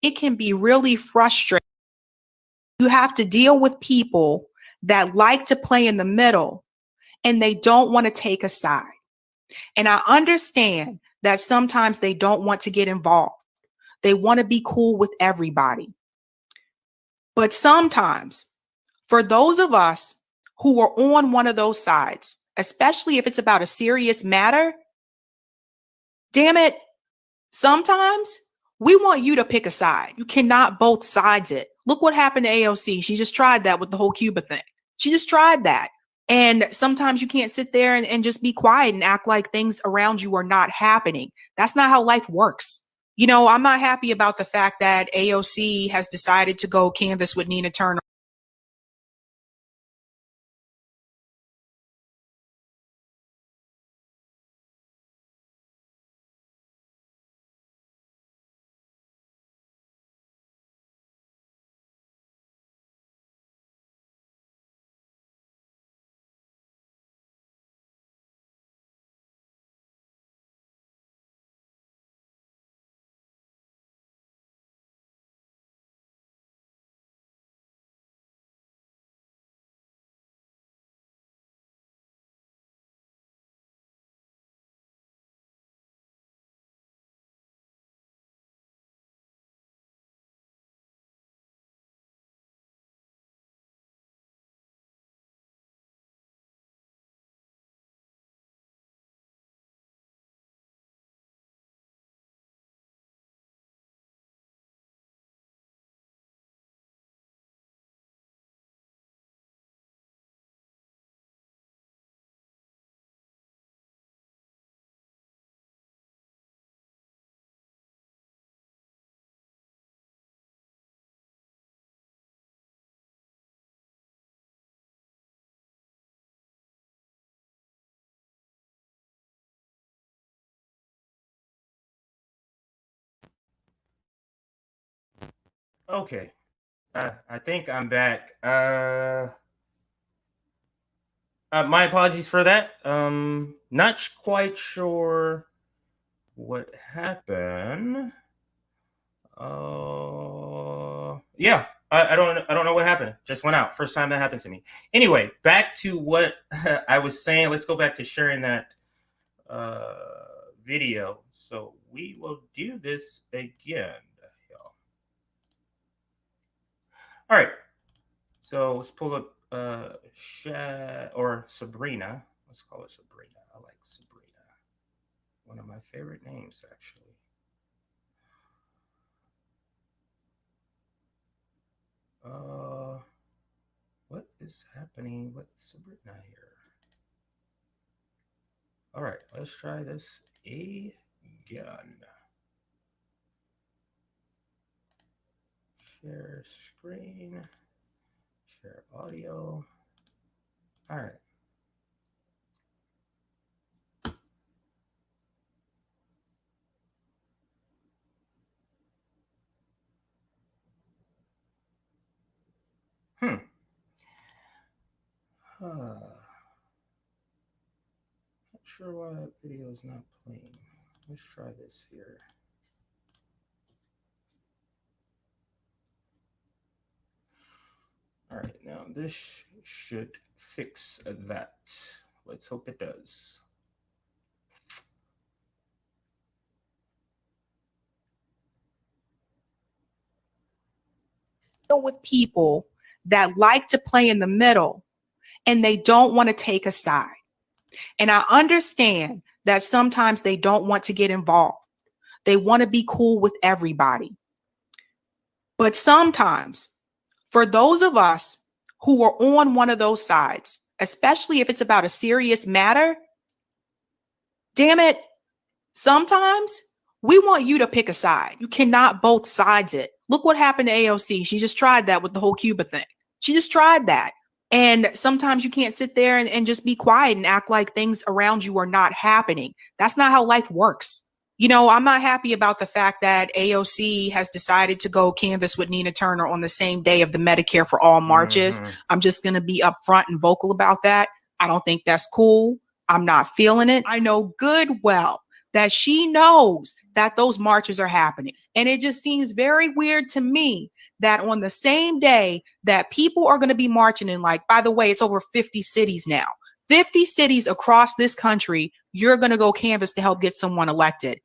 It can be really frustrating. You have to deal with people that like to play in the middle and they don't want to take a side. And I understand that sometimes they don't want to get involved. They want to be cool with everybody. But sometimes, for those of us who are on one of those sides, especially if it's about a serious matter, damn it, sometimes we want you to pick a side. You cannot both sides it. Look what happened to AOC. She just tried that with the whole Cuba thing. She just tried that. And sometimes you can't sit there and just be quiet and act like things around you are not happening. That's not how life works. You know, I'm not happy about the fact that AOC has decided to go canvas with Nina Turner. Okay. I think I'm back. My apologies for that. Not quite sure what happened. Yeah. I don't know what happened. Just went out. First time that happened to me. Anyway, back to what I was saying. Let's go back to sharing that video. So we will do this again. All right. So let's pull up or Sabrina. Let's call it Sabrina. I like Sabrina. One of my favorite names, actually. What is happening with Sabrina here? All right, let's try this again. Share screen. Share audio. All right. Not sure why that video is not playing. Let's try this here. All right, now this should fix that. Let's hope it does. With people that like to play in the middle and they don't want to take a side. And I understand that sometimes they don't want to get involved. They want to be cool with everybody. But sometimes, for those of us who are on one of those sides, especially if it's about a serious matter, damn it, sometimes we want you to pick a side. You cannot both sides it. Look what happened to AOC. She just tried that with the whole Cuba thing. She just tried that. And sometimes you can't sit there and just be quiet and act like things around you are not happening. That's not how life works. You know, I'm not happy about the fact that AOC has decided to go canvas with Nina Turner on the same day of the Medicare for All marches. I'm just going to be upfront and vocal about that. I don't think that's cool. I'm not feeling it. I know good well that she knows that those marches are happening. And it just seems very weird to me that on the same day that people are going to be marching in, like, by the way, it's over 50 cities now, 50 cities across this country, you're going to go canvass to help get someone elected.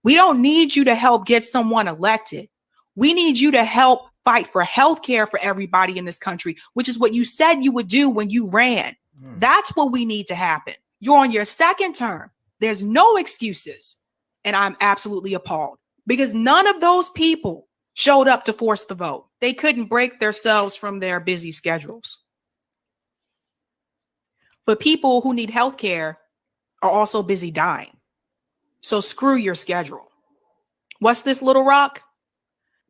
We don't need you to help get someone elected. We need you to help fight for health care for everybody in this country, which is what you said you would do when you ran. That's what we need to happen. You're on your second term. There's no excuses. And I'm absolutely appalled because none of those people showed up to force the vote. They couldn't break themselves from their busy schedules. But people who need health care are also busy dying. So screw your schedule. What's this, Little Rock?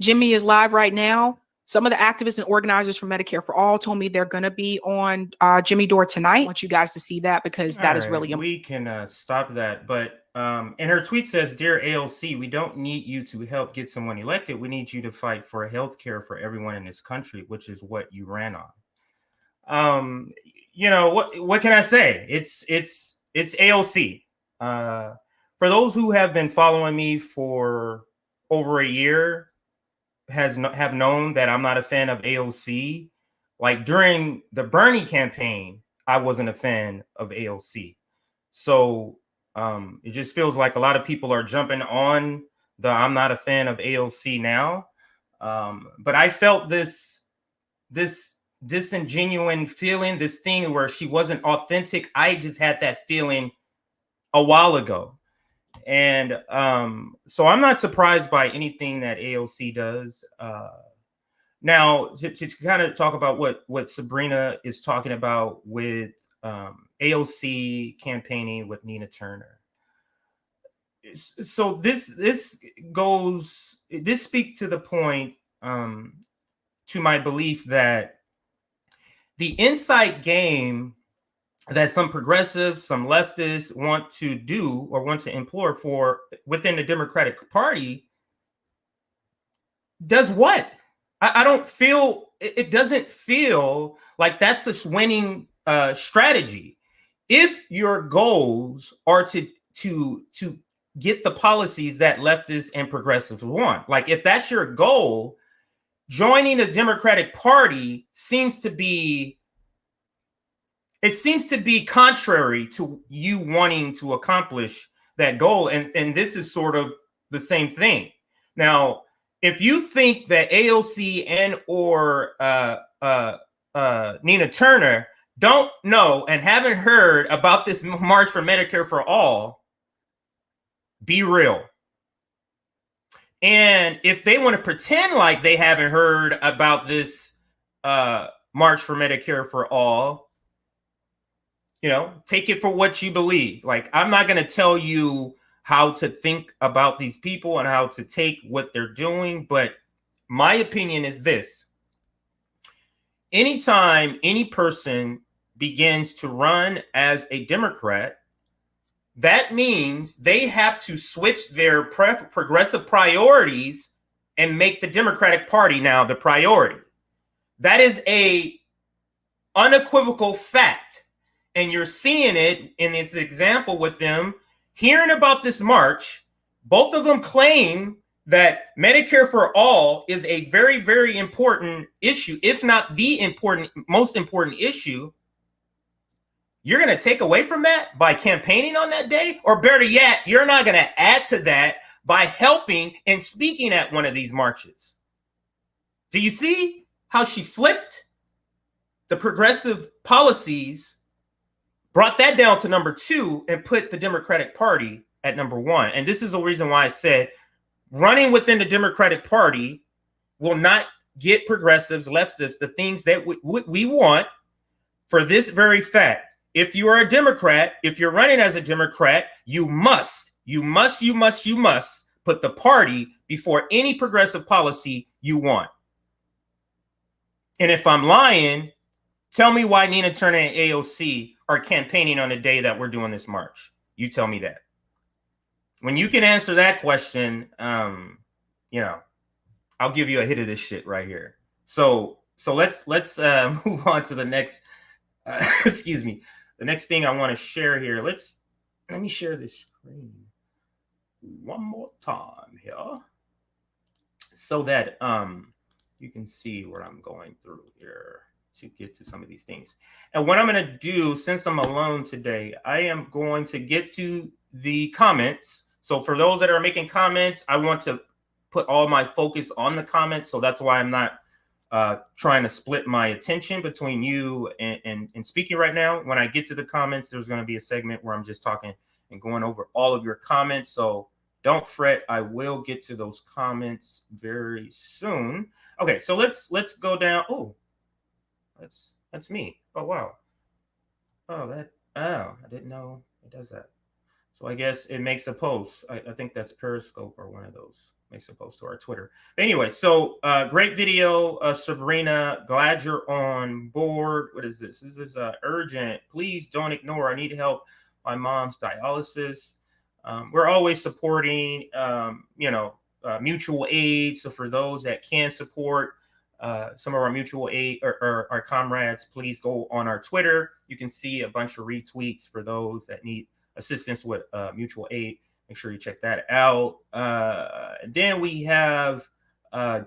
Jimmy is live right now. Some of the activists and organizers for Medicare for All told me they're going to be on Jimmy Dore tonight. I want you guys to see that because that is really important. We can stop that. But and her tweet says, "Dear AOC, we don't need you to help get someone elected. We need you to fight for health care for everyone in this country, which is what you ran on." You know, what can I say? It's AOC. For those who have been following me for over a year, have known that I'm not a fan of AOC. Like during the Bernie campaign, I wasn't a fan of AOC. So it just feels like a lot of people are jumping on the I'm not a fan of AOC now. But I felt this disingenuine feeling, this thing where she wasn't authentic. I just had that feeling a while ago. And so I'm not surprised by anything that AOC does. Now, to kind of talk about what Sabrina is talking about with AOC campaigning with Nina Turner. So this speaks to the point to my belief that the inside game that some progressives, some leftists want to do or want to implore for within the Democratic Party does what? I don't feel, it doesn't feel like that's a winning strategy. If your goals are to get the policies that leftists and progressives want, like if that's your goal, joining the Democratic Party seems to be contrary to you wanting to accomplish that goal. And this is sort of the same thing. Now, if you think that AOC and or Nina Turner don't know and haven't heard about this March for Medicare for All, be real. And if they want to pretend like they haven't heard about this March for Medicare for All, you know, take it for what you believe. Like, I'm not going to tell you how to think about these people and how to take what they're doing. But my opinion is this. Anytime any person begins to run as a Democrat, that means they have to switch their progressive priorities and make the Democratic Party now the priority. That is a unequivocal fact. And you're seeing it in this example with them hearing about this march. Both of them claim that Medicare for All is a very, very important issue, if not the most important issue. You're going to take away from that by campaigning on that day? Or better yet, you're not going to add to that by helping and speaking at one of these marches. Do you see how she flipped the progressive policies, brought that down to number 2, and put the Democratic Party at number 1? And this is the reason why I said running within the Democratic Party will not get progressives, leftists, the things that we want, for this very fact. If you are a Democrat, if you're running as a Democrat, you must put the party before any progressive policy you want. And if I'm lying, tell me why Nina Turner and AOC are campaigning on the day that we're doing this march. You tell me that. When you can answer that question, you know, I'll give you a hit of this shit right here. So let's move on to the next. Excuse me. The next thing I want to share here. Let me share this screen one more time here. so that you can see what I'm going through here to get to some of these things. And what I'm going to do, since I'm alone today, I am going to get to the comments. So for those that are making comments, I want to put all my focus on the comments. So that's why I'm not trying to split my attention between you and speaking right now. When I get to the comments, there's going to be a segment where I'm just talking and going over all of your comments. So don't fret, I will get to those comments very soon. Okay, so let's go down. Oh, that's me. Oh wow. Oh, I didn't know it does that. So I guess it makes a post. I think that's Periscope or one of those makes a post to our Twitter. But anyway, so great video, Sabrina. Glad you're on board. What is this? This is urgent. Please don't ignore. I need help. My mom's dialysis. We're always supporting, mutual aid. So for those that can support some of our mutual aid or our comrades, please go on our Twitter. You can see a bunch of retweets for those that need assistance with mutual aid. Make sure you check that out. Then we have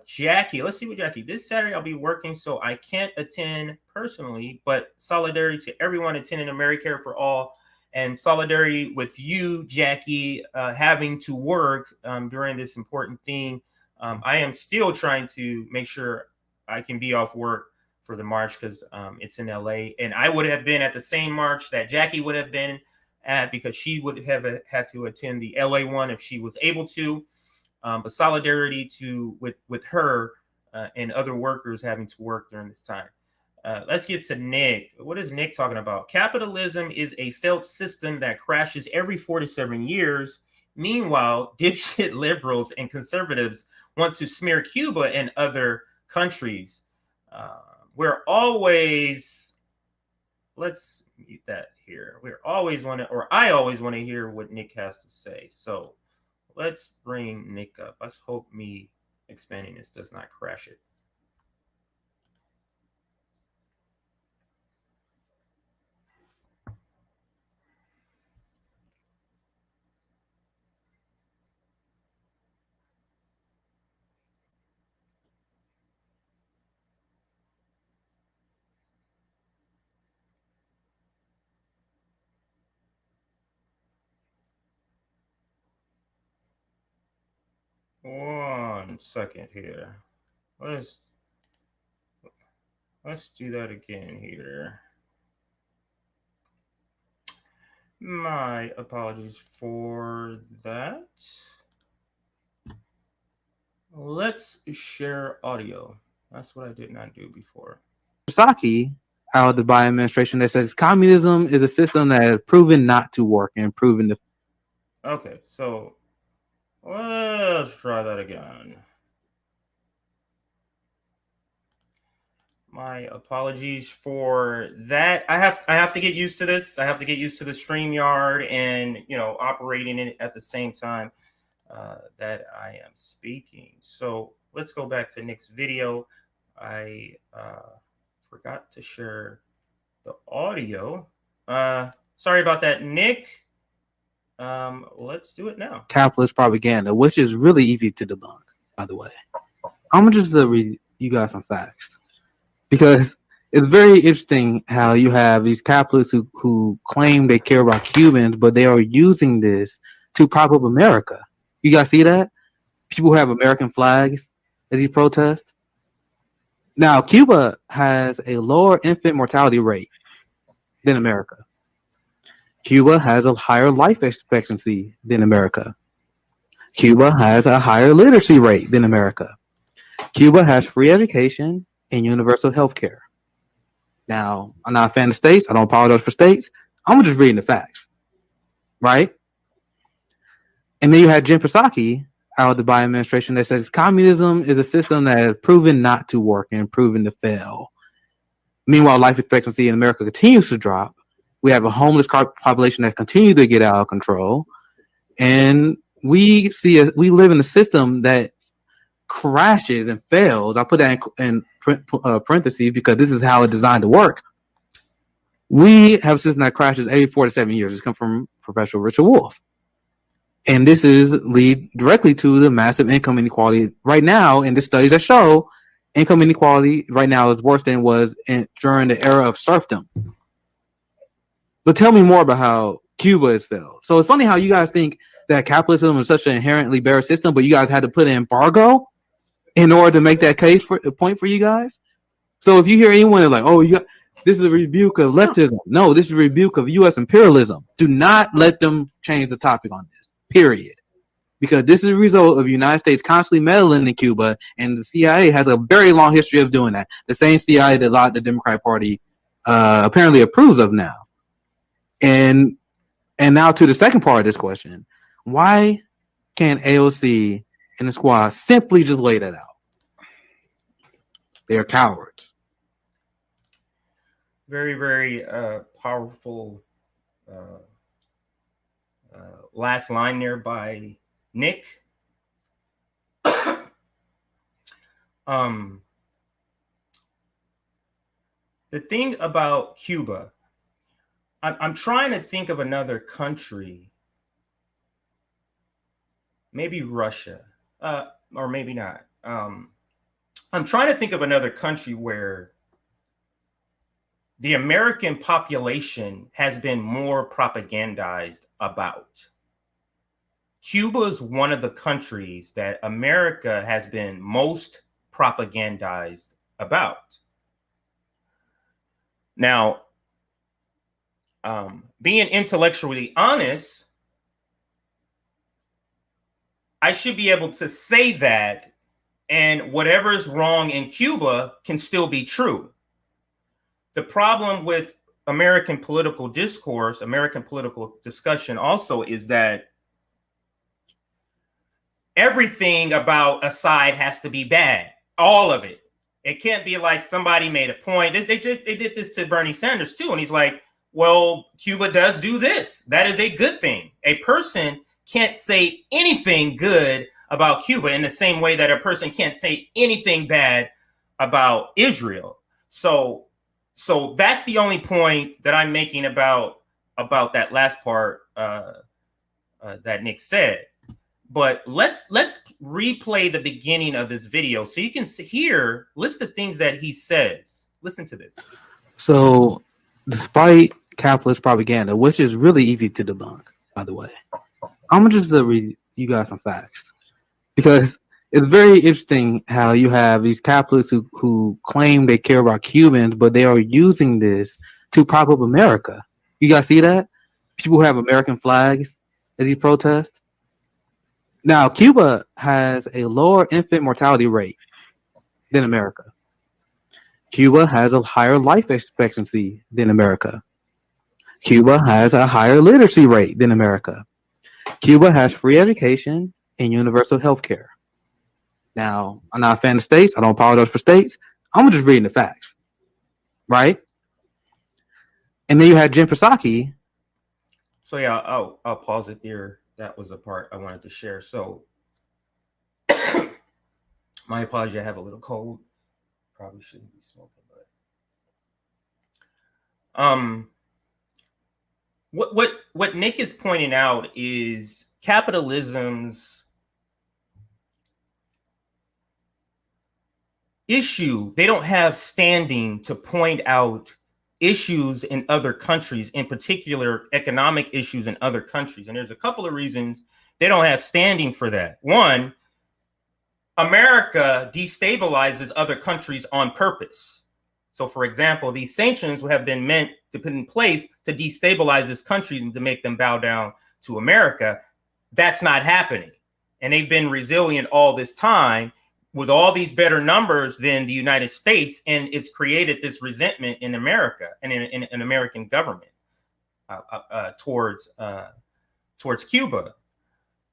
Jackie. Let's see what Jackie. This Saturday I'll be working, so I can't attend personally, but solidarity to everyone attending AmeriCare for All, and solidarity with you, Jackie, having to work during this important thing. I am still trying to make sure I can be off work for the march because it's in LA, and I would have been at the same march that Jackie would have been at because she would have had to attend the LA one if she was able to. But solidarity with her and other workers having to work during this time. Let's get to Nick. What is Nick talking about? Capitalism is a failed system that crashes every 4 to 7 years. Meanwhile, dipshit liberals and conservatives want to smear Cuba and other countries. We're always, let's mute that here. I always want to hear what Nick has to say. So let's bring Nick up. Let's hope me expanding this does not crash it. One second here. Let's do that again here. My apologies for that. Let's share audio. That's what I did not do before. Saki out of the Biden administration that says communism is a system that has proven not to work and proven to. Okay, so let's try that again. My apologies for that. I have to get used to this. I have to get used to the StreamYard and operating it at the same time that I am speaking. So let's go back to Nick's video. I forgot to share the audio. Sorry about that, Nick. Let's do it now. Capitalist propaganda, which is really easy to debunk, by the way. I'm gonna just read you guys some facts because it's very interesting how you have these capitalists who claim they care about Cubans, but they are using this to prop up America. You guys see that? People have American flags as these protests. Now, Cuba has a lower infant mortality rate than America. Cuba has a higher life expectancy than America. Cuba has a higher literacy rate than America. Cuba has free education and universal health care. Now, I'm not a fan of states. I don't apologize for states. I'm just reading the facts, right? And then you had Jen Psaki out of the Biden administration that says communism is a system that has proven not to work and proven to fail. Meanwhile, life expectancy in America continues to drop. We have a homeless population that continues to get out of control. And we live in a system that crashes and fails. I put that in parentheses because this is how it's designed to work. We have a system that crashes every 4 to 7 years. It's come from Professor Richard Wolff. And this is lead directly to the massive income inequality right now. And the studies that show income inequality right now is worse than it was during the era of serfdom. But tell me more about how Cuba has failed. So it's funny how you guys think that capitalism is such an inherently bad system, but you guys had to put an embargo in order to make that case for a point for you guys. So if you hear anyone like, "Oh, this is a rebuke of leftism," no, this is a rebuke of U.S. imperialism. Do not let them change the topic on this. Period. Because this is a result of the United States constantly meddling in Cuba, and the CIA has a very long history of doing that. The same CIA that a lot of the Democratic Party apparently approves of now. And now to the second part of this question: why can't AOC and the squad simply just lay that out? They are cowards. Very, very powerful last line there by Nick. The thing about Cuba, I'm trying to think of another country, maybe Russia, or maybe not. I'm trying to think of another country where the American population has been more propagandized about. Cuba is one of the countries that America has been most propagandized about. Now, being intellectually honest, I should be able to say that, and whatever is wrong in Cuba can still be true. The problem with American political discourse, American political discussion also is that everything about a side has to be bad. All of it. It can't be like somebody made a point. They did this to Bernie Sanders too. And he's like, well, Cuba does do this. That is a good thing. A person can't say anything good about Cuba in the same way that a person can't say anything bad about Israel. So that's the only point that I'm making about that last part that Nick said. But let's replay the beginning of this video so you can hear, list the things that he says. Listen to this. So, despite capitalist propaganda, which is really easy to debunk, by the way, I'm gonna just read you guys some facts because it's very interesting how you have these capitalists who claim they care about Cubans, but they are using this to prop up America. You guys see that? People who have American flags at these protests. Now, Cuba has a lower infant mortality rate than America. Cuba has a higher life expectancy than America. Cuba has a higher literacy rate than America. Cuba has free education and universal health care. Now, I'm not a fan of states. I don't apologize for states. I'm just reading the facts, right? And then you had Jen Psaki. So yeah, I'll pause it there. That was a part I wanted to share. So my apology, I have a little cold. Probably shouldn't be smoking, but what Nick is pointing out is capitalism's issue. They don't have standing to point out issues in other countries, in particular economic issues in other countries. And there's a couple of reasons they don't have standing for that. One, America destabilizes other countries on purpose. So, for example, these sanctions have been meant to put in place to destabilize this country and to make them bow down to America. That's not happening. And they've been resilient all this time with all these better numbers than the United States. And it's created this resentment in America and in American government towards Cuba.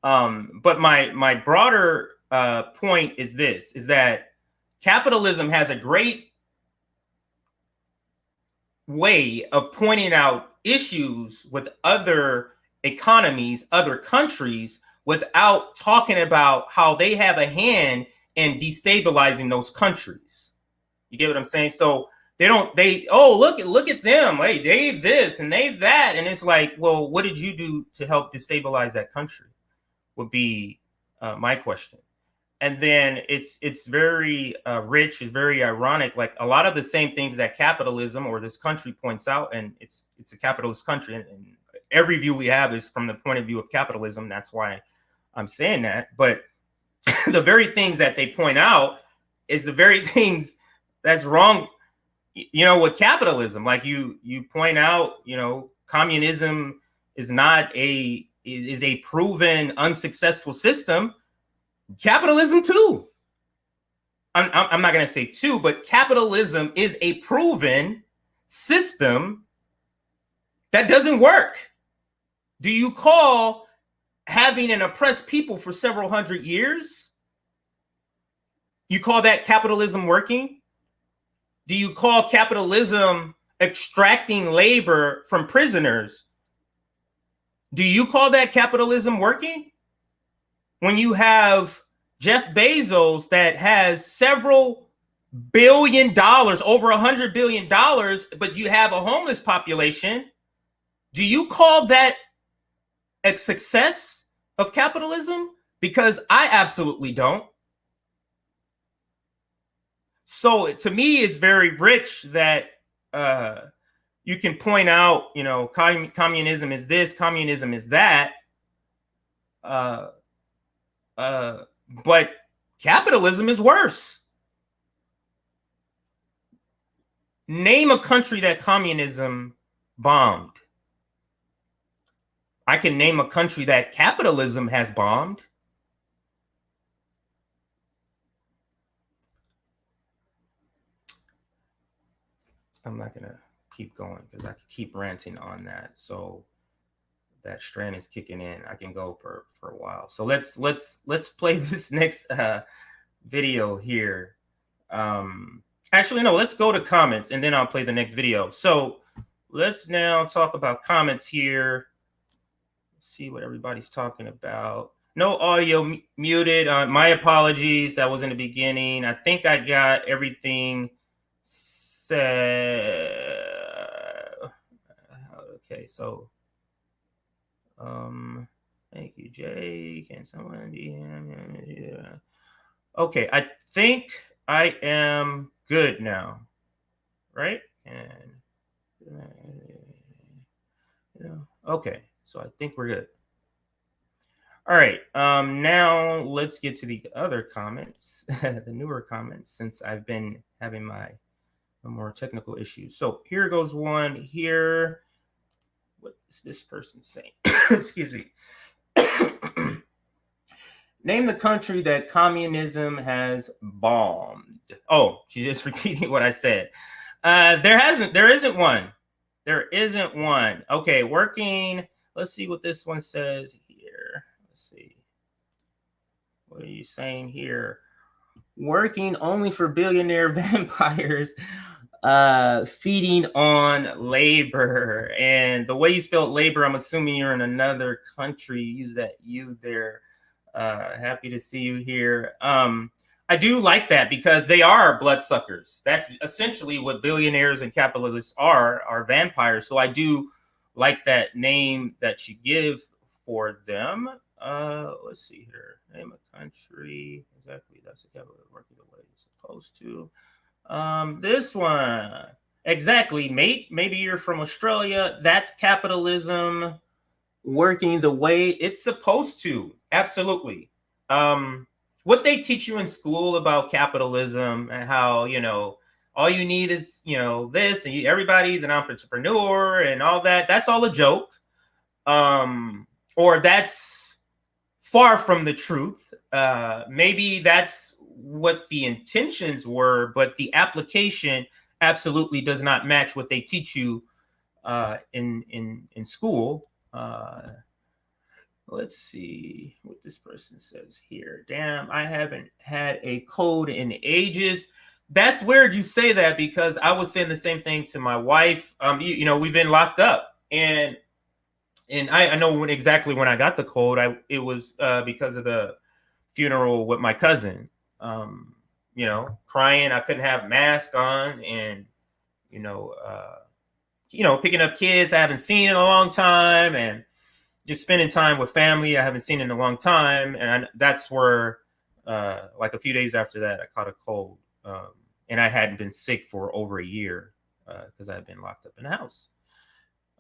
But my broader point is this, is that capitalism has a great way of pointing out issues with other economies, other countries, without talking about how they have a hand in destabilizing those countries. You get what I'm saying? So look at them. Hey, they this and they that. And it's like, well, what did you do to help destabilize that country? would be my question. And then it's very rich, it's very ironic. Like a lot of the same things that capitalism or this country points out, and it's a capitalist country, and every view we have is from the point of view of capitalism. That's why I'm saying that. But the very things that they point out is the very things that's wrong, with capitalism. Like you point out, communism is a proven unsuccessful system. Capitalism too. I'm not going to say too, but capitalism is a proven system that doesn't work. Do you call having an oppressed people for several hundred years, you call that capitalism working? Do you call capitalism extracting labor from prisoners? Do you call that capitalism working? When you have Jeff Bezos that has several $1 billion, over $100 billion, but you have a homeless population, do you call that a success of capitalism? Because I absolutely don't. So to me, it's very rich that you can point out, communism is this, communism is that. But capitalism is worse. Name a country that communism bombed. I can name a country that capitalism has bombed. I'm not going to keep going because I could keep ranting on that. So that strand is kicking in. I can go for a while. So let's play this next video here. Actually, no, let's go to comments and then I'll play the next video. So let's now talk about comments here. Let's see what everybody's talking about. No audio muted. My apologies. That was in the beginning. I think I got everything said. Okay, so thank you, Jay. Can someone DM? Yeah. Okay, I think I am good now, right? And okay, so I think we're good. All right, now let's get to the other comments, the newer comments, since I've been having my more technical issues. So here goes one here. What is this person saying? Excuse me. Name the country that communism has bombed. Oh, she's just repeating what I said. There isn't one. There isn't one. Okay, working. Let's see what this one says here. Let's see. What are you saying here? Working only for billionaire vampires, feeding on labor. And the way you spelled labor, I'm assuming you're in another country. Use that you there. Happy to see you here. I do like that because they are bloodsuckers. That's essentially what billionaires and capitalists are vampires. So I do like that name that you give for them. Let's see here. Name a country. Exactly. That's the capital working the way it's supposed to. This one. Exactly, mate. Maybe you're from Australia. That's capitalism working the way it's supposed to. Absolutely. What they teach you in school about capitalism and how, all you need is, this, and everybody's an entrepreneur and all that. That's all a joke. Or that's far from the truth. Maybe that's what the intentions were, but the application absolutely does not match what they teach you in school. Let's see what this person says here. Damn, I haven't had a cold in ages. That's weird you say that because I was saying the same thing to my wife. We've been locked up, and I know exactly when I got the cold. It was because of the funeral with my cousin. Crying. I couldn't have mask on, and picking up kids I haven't seen in a long time, and just spending time with family I haven't seen in a long time, and that's where, like a few days after that, I caught a cold, and I hadn't been sick for over a year because I had been locked up in the house.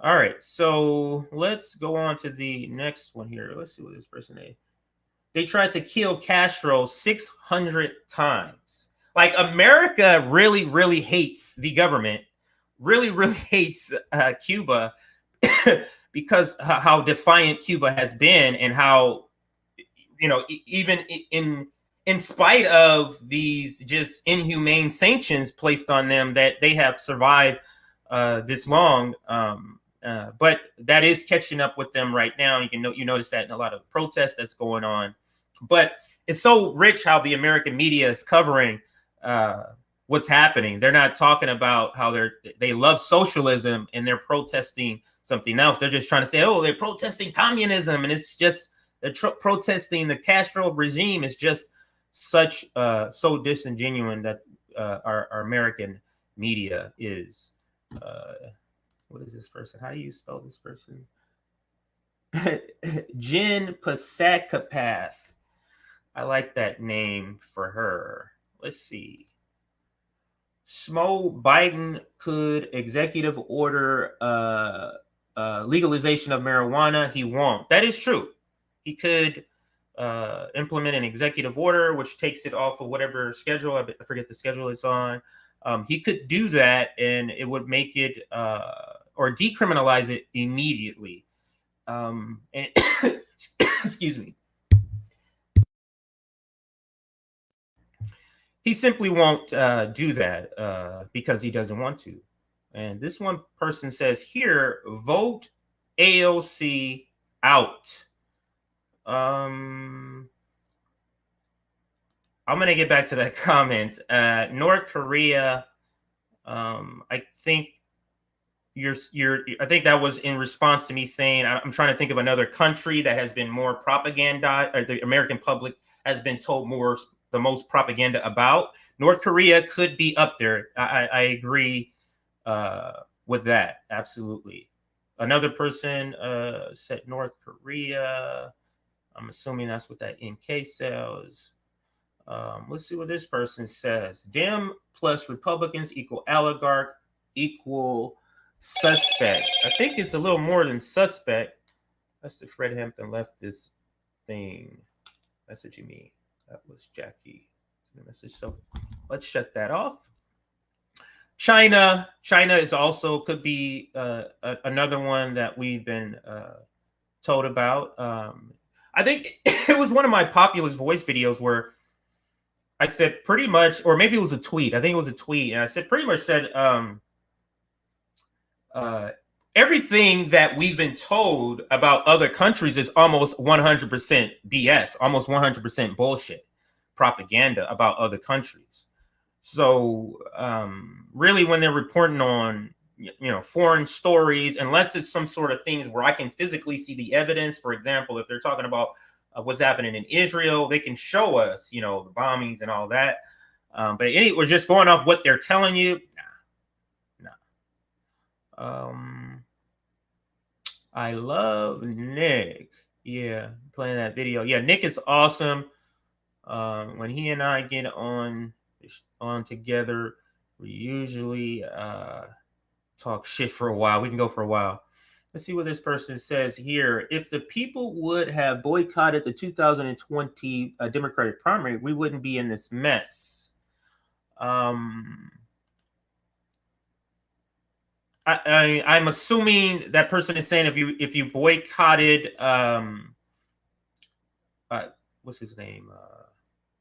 All right, so let's go on to the next one here. Let's see what this person is. They tried to kill Castro 600 times. Like, America really, really hates the government, really, really hates Cuba because how defiant Cuba has been, and how, even in spite of these just inhumane sanctions placed on them, that they have survived this long. But that is catching up with them right now. You notice that in a lot of protests that's going on. But it's so rich how the American media is covering what's happening. They're not talking about how they love socialism and they're protesting something else. They're just trying to say, oh, they're protesting communism, and it's just they're protesting the Castro regime. Is just such so disingenuous that our American media is. What is this person? How do you spell this person? Jen Pasakapath. I like that name for her. Let's see. Smo Biden could executive order legalization of marijuana. He won't. That is true. He could implement an executive order, which takes it off of whatever schedule. I forget the schedule it's on. He could do that, and it would make it or decriminalize it immediately. And excuse me. He simply won't do that because he doesn't want to. And this one person says here, vote AOC out. I'm going to get back to that comment. North Korea, I think I think that was in response to me saying, I'm trying to think of another country that has been more propaganda, or the American public has been told the most propaganda about. North Korea could be up there. I agree with that. Absolutely. Another person said North Korea. I'm assuming that's what that NK says. Let's see what this person says. Dem plus Republicans equal oligarch equal suspect. I think it's a little more than suspect. That's the Fred Hampton leftist thing. That's what you mean. That was Jackie. Message. So let's shut that off. China is also could be another one that we've been told about. I think it was one of my populist voice videos where I said pretty much, or maybe it was a tweet. I think it was a tweet, and I said pretty much said everything that we've been told about other countries is almost 100% BS, almost 100% bullshit propaganda about other countries. So really, when they're reporting on foreign stories, unless it's some sort of things where I can physically see the evidence, for example, if they're talking about what's happening in Israel, they can show us the bombings and all that. But we're just going off what they're telling you. Nah. I love Nick. Yeah, playing that video. Yeah, Nick is awesome. When he and I get on together, we usually talk shit for a while. We can go for a while. Let's see what this person says here. If the people would have boycotted the 2020 Democratic primary, we wouldn't be in this mess. I'm assuming that person is saying if you boycotted what's his name?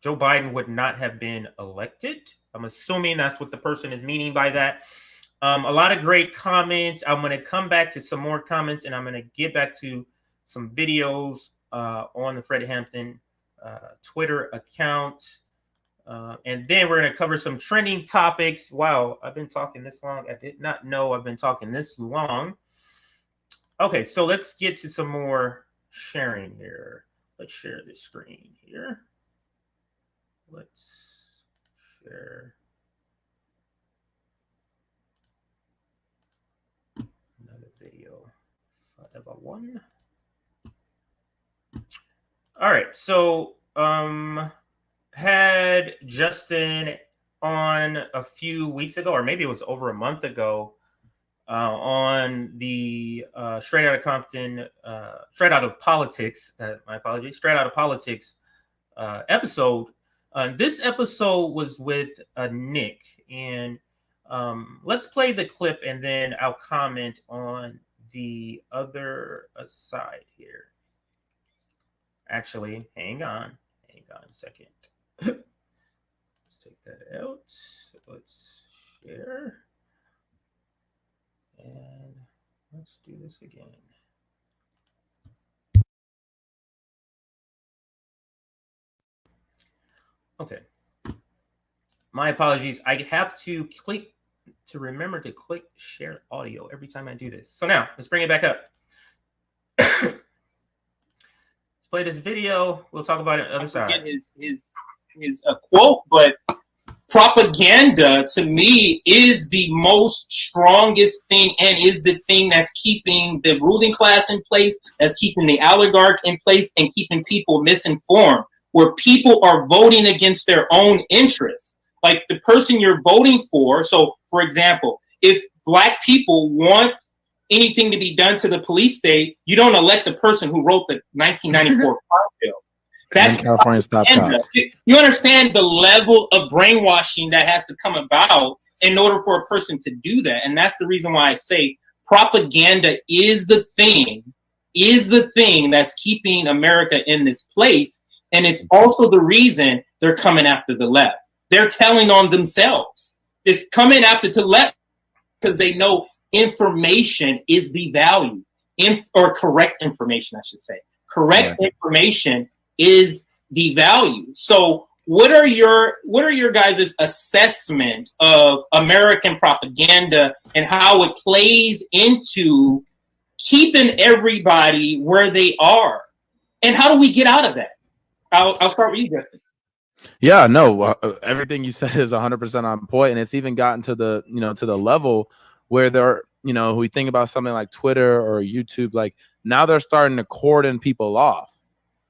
Joe Biden would not have been elected. I'm assuming that's what the person is meaning by that. A lot of great comments. I'm going to come back to some more comments, and I'm going to get back to some videos on the Fred Hampton Twitter account. And then we're going to cover some trending topics. Wow, I've been talking this long. I did not know I've been talking this long. Okay, so let's get to some more sharing here. Let's share this screen here. Let's share another video. 501. All right. So had Justin on a few weeks ago, or maybe it was over a month ago, on the Straight Out of Compton, Straight Out of Politics, my apologies, Straight Out of Politics episode. This episode was with Nick, and let's play the clip and then I'll comment on the other side here. Actually, hang on a second. Let's take that out. Let's share. And let's do this again. Okay. My apologies. I have to remember to click share audio every time I do this. So now let's bring it back up. Let's play this video. We'll talk about it on the other side. His quote, but propaganda to me is the most strongest thing and is the thing that's keeping the ruling class in place, that's keeping the oligarch in place and keeping people misinformed, where people are voting against their own interests. Like the person you're voting for. So, for example, if Black people want anything to be done to the police state, you don't elect the person who wrote the 1994 crime bill. That's California stop cop. You understand the level of brainwashing that has to come about in order for a person to do that. And that's the reason why I say propaganda is the thing that's keeping America in this place. And it's also the reason they're coming after the left. They're telling on themselves. It's coming after the left because they know information is the value, or correct information, I should say. Correct information is the value. So what are your guys' assessment of American propaganda and how it plays into keeping everybody where they are? And how do we get out of that? I'll start with you, Justin. Yeah, no, everything you said is 100% on point, and it's even gotten to the to the level where they're we think about something like Twitter or YouTube, like now they're starting to cordon people off.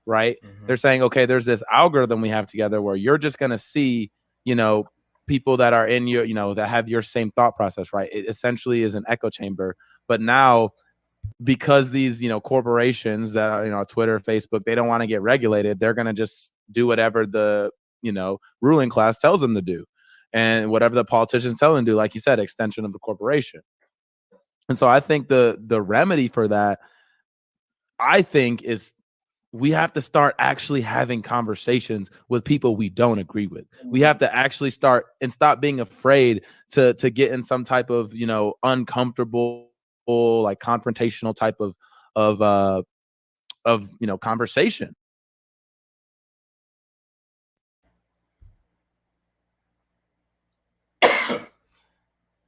Right? Mm-hmm. They're saying, okay, there's this algorithm we have together where you're just going to see, people that are in your, that have your same thought process, right? It essentially is an echo chamber. But now, because these, corporations that are, Twitter, Facebook, they don't want to get regulated, they're going to just do whatever the, ruling class tells them to do. And whatever the politicians tell them to do, like you said, extension of the corporation. And so I think the remedy for that, I think, is we have to start actually having conversations with people we don't agree with. We have to actually start and stop being afraid to get in some type of, uncomfortable, like confrontational type of conversation.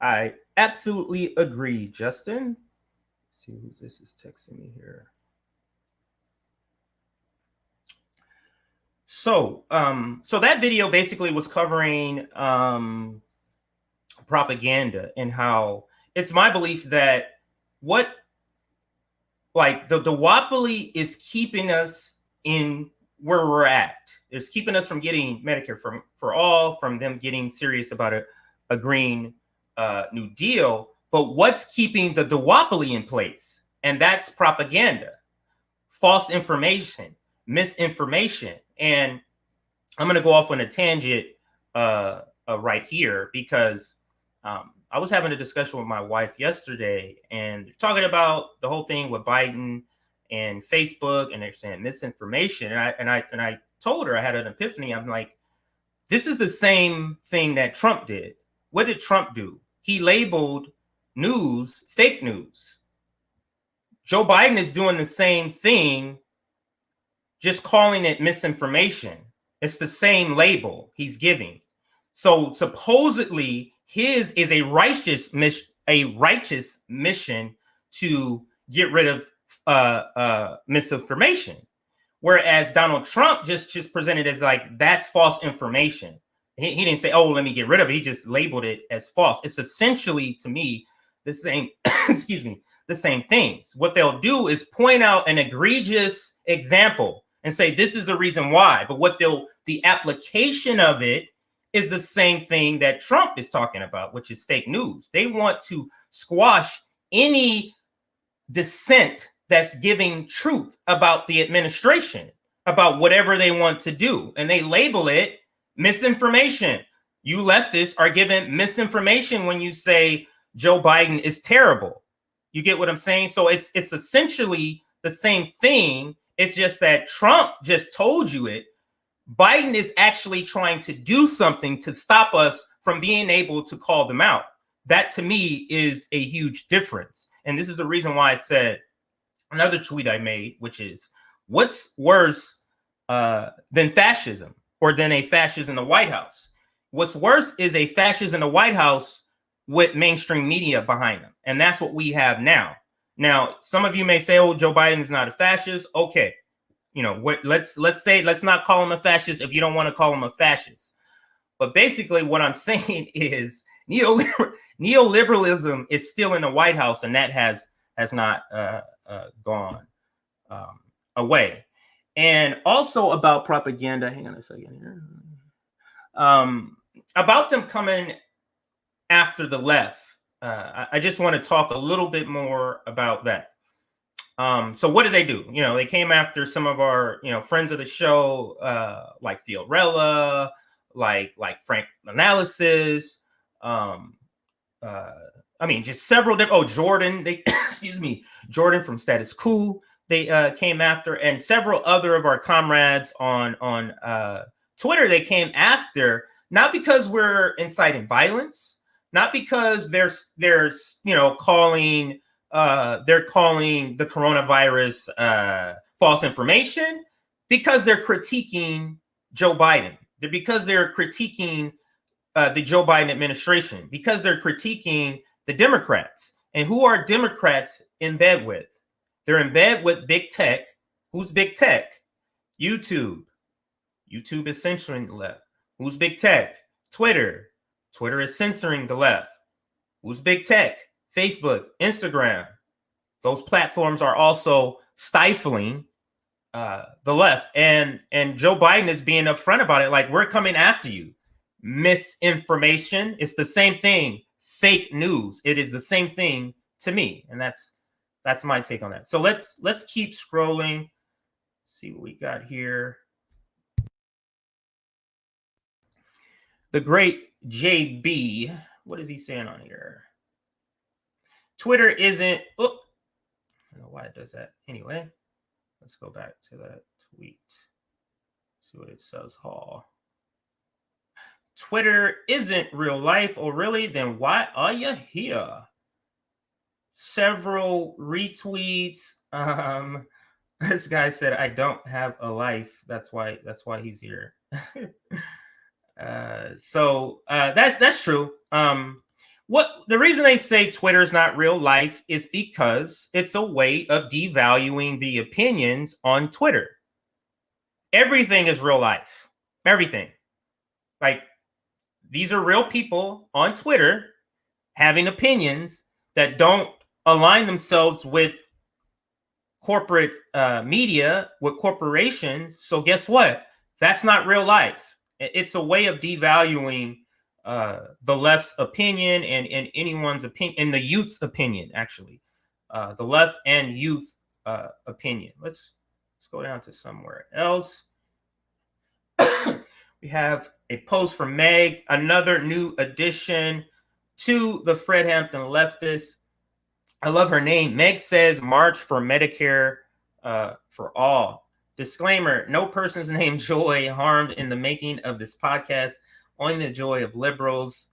I absolutely agree, Justin. Let's see who this is texting me here. So that video basically was covering propaganda and how it's my belief that the duopoly is keeping us in where we're at. It's keeping us from getting Medicare for all, from them getting serious about a Green New Deal. But what's keeping the duopoly in place? And that's propaganda, false information, misinformation. And I'm going to go off on a tangent right here because I was having a discussion with my wife yesterday and talking about the whole thing with Biden and Facebook, and they're saying misinformation. And I told her, I had an epiphany. I'm like, this is the same thing that Trump did. What did Trump do? He labeled news fake news. Joe Biden is doing the same thing, just calling it misinformation. It's the same label he's giving. So supposedly his is a righteous mission to get rid of misinformation, whereas Donald Trump just presented as like that's false information. He didn't say, "Oh, let me get rid of it." He just labeled it as false. It's essentially, to me, the same. Excuse me. The same things. What they'll do is point out an egregious example and say this is the reason why. But the application of it is the same thing that Trump is talking about, which is fake news. They want to squash any dissent that's giving truth about the administration, about whatever they want to do, and they label it misinformation. You leftists are giving misinformation when you say Joe Biden is terrible. You get what I'm saying? So it's essentially the same thing. It's just that Trump just told you it. Biden is actually trying to do something to stop us from being able to call them out. That to me is a huge difference. And this is the reason why I said another tweet I made, which is, what's worse than fascism, or than a fascist in the White House? What's worse is a fascist in the White House with mainstream media behind them. And that's what we have now. Now, some of you may say, oh, Joe Biden's not a fascist. Okay. You know, let's not call him a fascist if you don't want to call him a fascist. But basically what I'm saying is neoliberalism is still in the White House, and that has not gone away. And also about propaganda, hang on a second here. About them coming after the left. I just want to talk a little bit more about that. So what did they do? You know, they came after some of our, friends of the show, like Fiorella, like Frank Analysis. Just several different. Oh, Jordan. Jordan from Status Quo. They came after, and several other of our comrades on Twitter. They came after, not because we're inciting violence, not because they're calling the coronavirus false information, because they're critiquing Joe Biden. Because they're critiquing the Joe Biden administration, because they're critiquing the Democrats. And who are Democrats in bed with? They're in bed with big tech. Who's big tech? YouTube. YouTube is censoring the left. Who's big tech? Twitter. Twitter is censoring the left. Who's big tech? Facebook, Instagram. Those platforms are also stifling the left. And Joe Biden is being upfront about it. Like, we're coming after you. Misinformation. It's the same thing. Fake news. It is the same thing to me. And that's my take on that. So let's keep scrolling. See what we got here. The great JB. What is he saying on here? Twitter isn't. Oh, I don't know why it does that. Anyway, let's go back to that tweet. See what it says. Hall. Twitter isn't real life. Oh, really? Then why are you here? Several retweets. This guy said, "I don't have a life. That's why he's here." So that's true. What the reason they say Twitter is not real life is because it's a way of devaluing the opinions on Twitter. Everything is real life. Everything. Like, these are real people on Twitter having opinions that don't align themselves with corporate media, with corporations. So guess what? That's not real life. It's a way of devaluing the left's opinion and anyone's opinion, and the youth's opinion, actually. The left and youth opinion. Let's go down to somewhere else. We have a post from Meg, another new addition to the Fred Hampton Leftist. I love her name. Meg says, March for Medicare for all. Disclaimer, no person's named Joy harmed in the making of this podcast. Only the joy of liberals,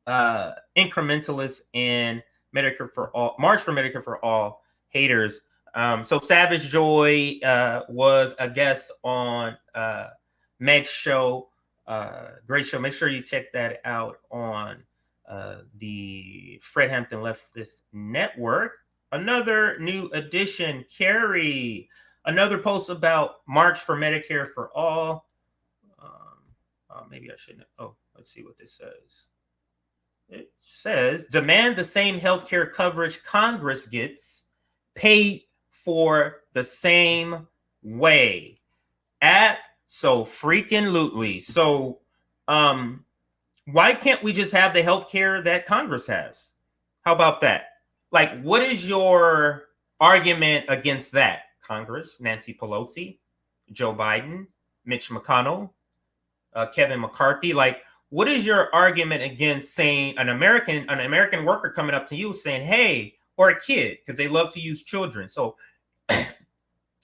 incrementalists, and Medicare for all. March for Medicare for all haters. So Savage Joy was a guest on Meg's show. Great show. Make sure you check that out on the Fred Hampton Leftist Network. Another new addition, Carrie. Another post about March for Medicare for all. Maybe I shouldn't. Oh, let's see what this says. It says, demand the same healthcare coverage Congress gets, pay for the same way. Abso-freaking-lutely. So, why can't we just have the health care that Congress has? How about that? Like, what is your argument against that? Congress, Nancy Pelosi, Joe Biden, Mitch McConnell, Kevin McCarthy. Like, what is your argument against saying an American worker coming up to you saying, hey, or a kid, because they love to use children. So a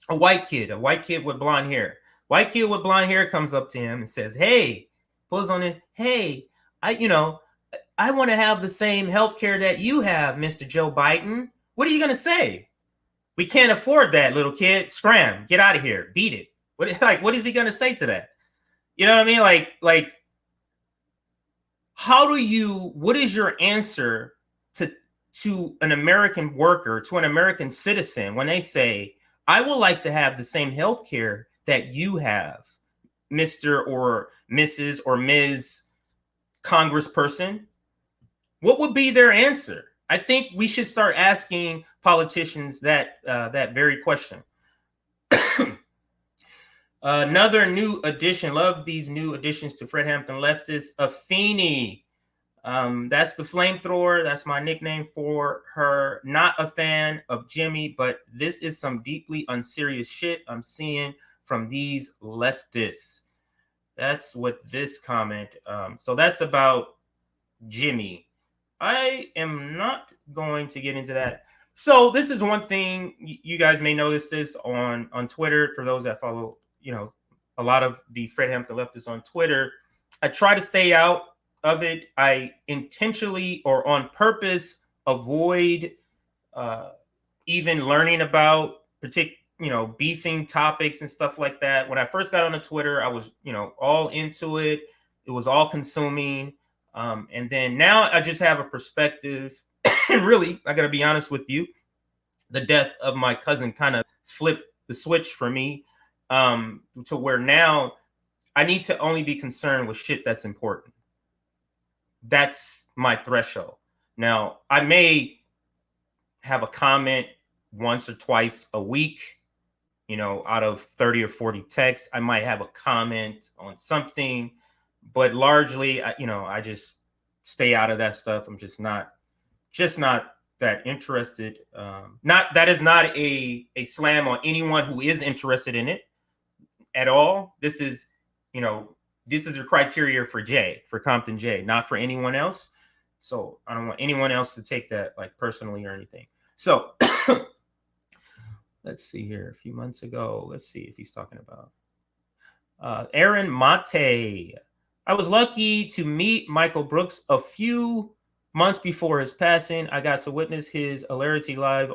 white kid with blonde hair. White kid with blonde hair comes up to him and says, hey, pulls on it, hey, I want to have the same health care that you have, Mr. Joe Biden. What are you going to say? We can't afford that, little kid. Scram, get out of here, beat it. What is he going to say to that? You know what I mean? Like, what is your answer to an American worker, to an American citizen, when they say, I would like to have the same health care that you have, Mr. or Mrs. or Ms. Congressperson? What would be their answer? I think we should start asking politicians that very question. Another new addition. Love these new additions to Fred Hampton Leftist. Afeni. That's the flamethrower. That's my nickname for her. Not a fan of Jimmy, but this is some deeply unserious shit I'm seeing from these leftists. That's what this comment. So that's about Jimmy. I am not going to get into that. So this is one thing you guys may notice this on Twitter. For those that follow, a lot of the Fred Hampton leftists on Twitter, I try to stay out of it. I intentionally or on purpose avoid even learning about beefing topics and stuff like that. When I first got on the Twitter, I was all into it. It was all consuming. And then now I just have a perspective. And really, I got to be honest with you, the death of my cousin kind of flipped the switch for me, to where now I need to only be concerned with shit that's important. That's my threshold. Now, I may have a comment once or twice a week, out of 30 or 40 texts. I might have a comment on something, but largely, I just stay out of that stuff. I'm just not that interested. That is not a slam on anyone who is interested in it at all. This is your criteria for Compton J, not for anyone else. So I don't want anyone else to take that like personally or anything. So let's see here. A few months ago, let's see if he's talking about Aaron Mate. I was lucky to meet Michael Brooks a few months before his passing. I got to witness his hilarity live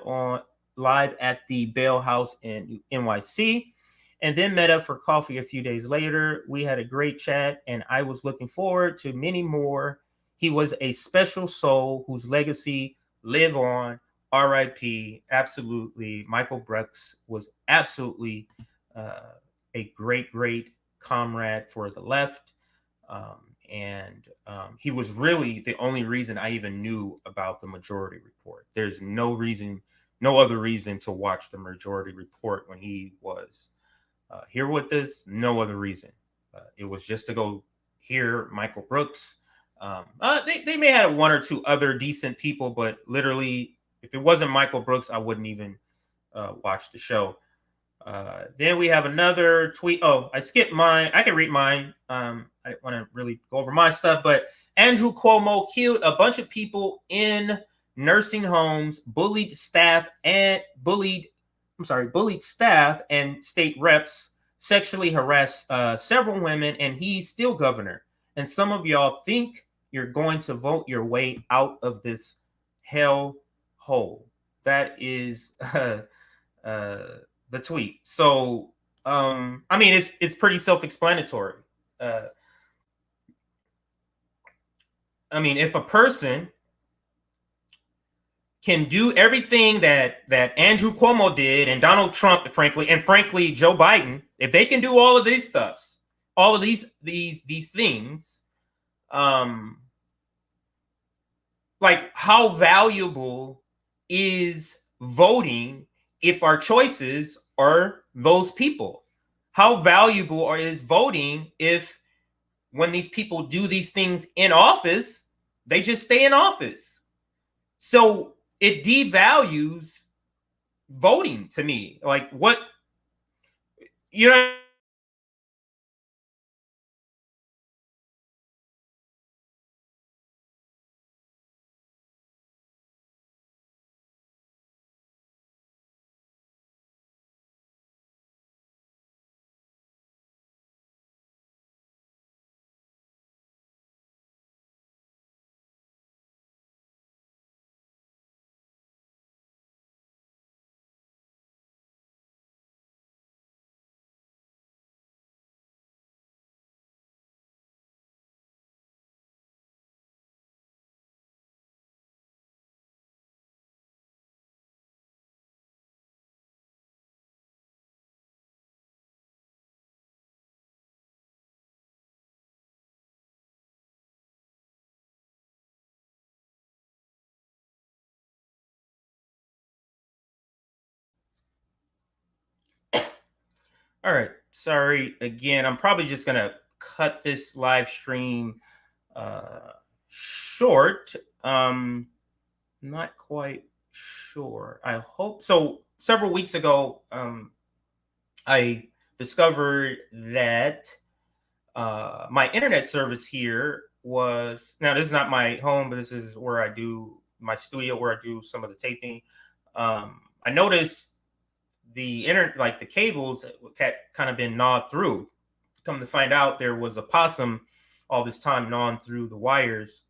at the Bell House in NYC, and then met up for coffee a few days later. We had a great chat, and I was looking forward to many more. He was a special soul whose legacy live on. R.I.P. Absolutely. Michael Brooks was absolutely a great, great comrade for the left. And he was really the only reason I even knew about the Majority Report. There's no other reason to watch the Majority Report when he was here with us. No other reason. It was just to go hear Michael Brooks. They may have one or two other decent people, but literally, if it wasn't Michael Brooks, I wouldn't even watch the show. Then we have another tweet. Oh, I skipped mine. I can read mine. I didn't want to really go over my stuff, but Andrew Cuomo killed a bunch of people in nursing homes, bullied staff and state reps, sexually harassed several women, and he's still governor. And some of y'all think you're going to vote your way out of this hell hole. That is the tweet. So, it's pretty self-explanatory. If a person can do everything that Andrew Cuomo did and Donald Trump, frankly, Joe Biden, if they can do all of these stuffs, all of these things, like how valuable is voting if our choices are those people? How valuable is voting if when these people do these things in office, they just stay in office? So it devalues voting to me. Like, what, you know? All right. Sorry again. I'm probably just going to cut this live stream short. Not quite sure. I hope so. Several weeks ago, I discovered that my internet service here was, now this is not my home, but this is where I do my studio, where I do some of the taping. I noticed the internet, like the cables, had kind of been gnawed through. Come to find out, there was a possum all this time gnawing through the wires,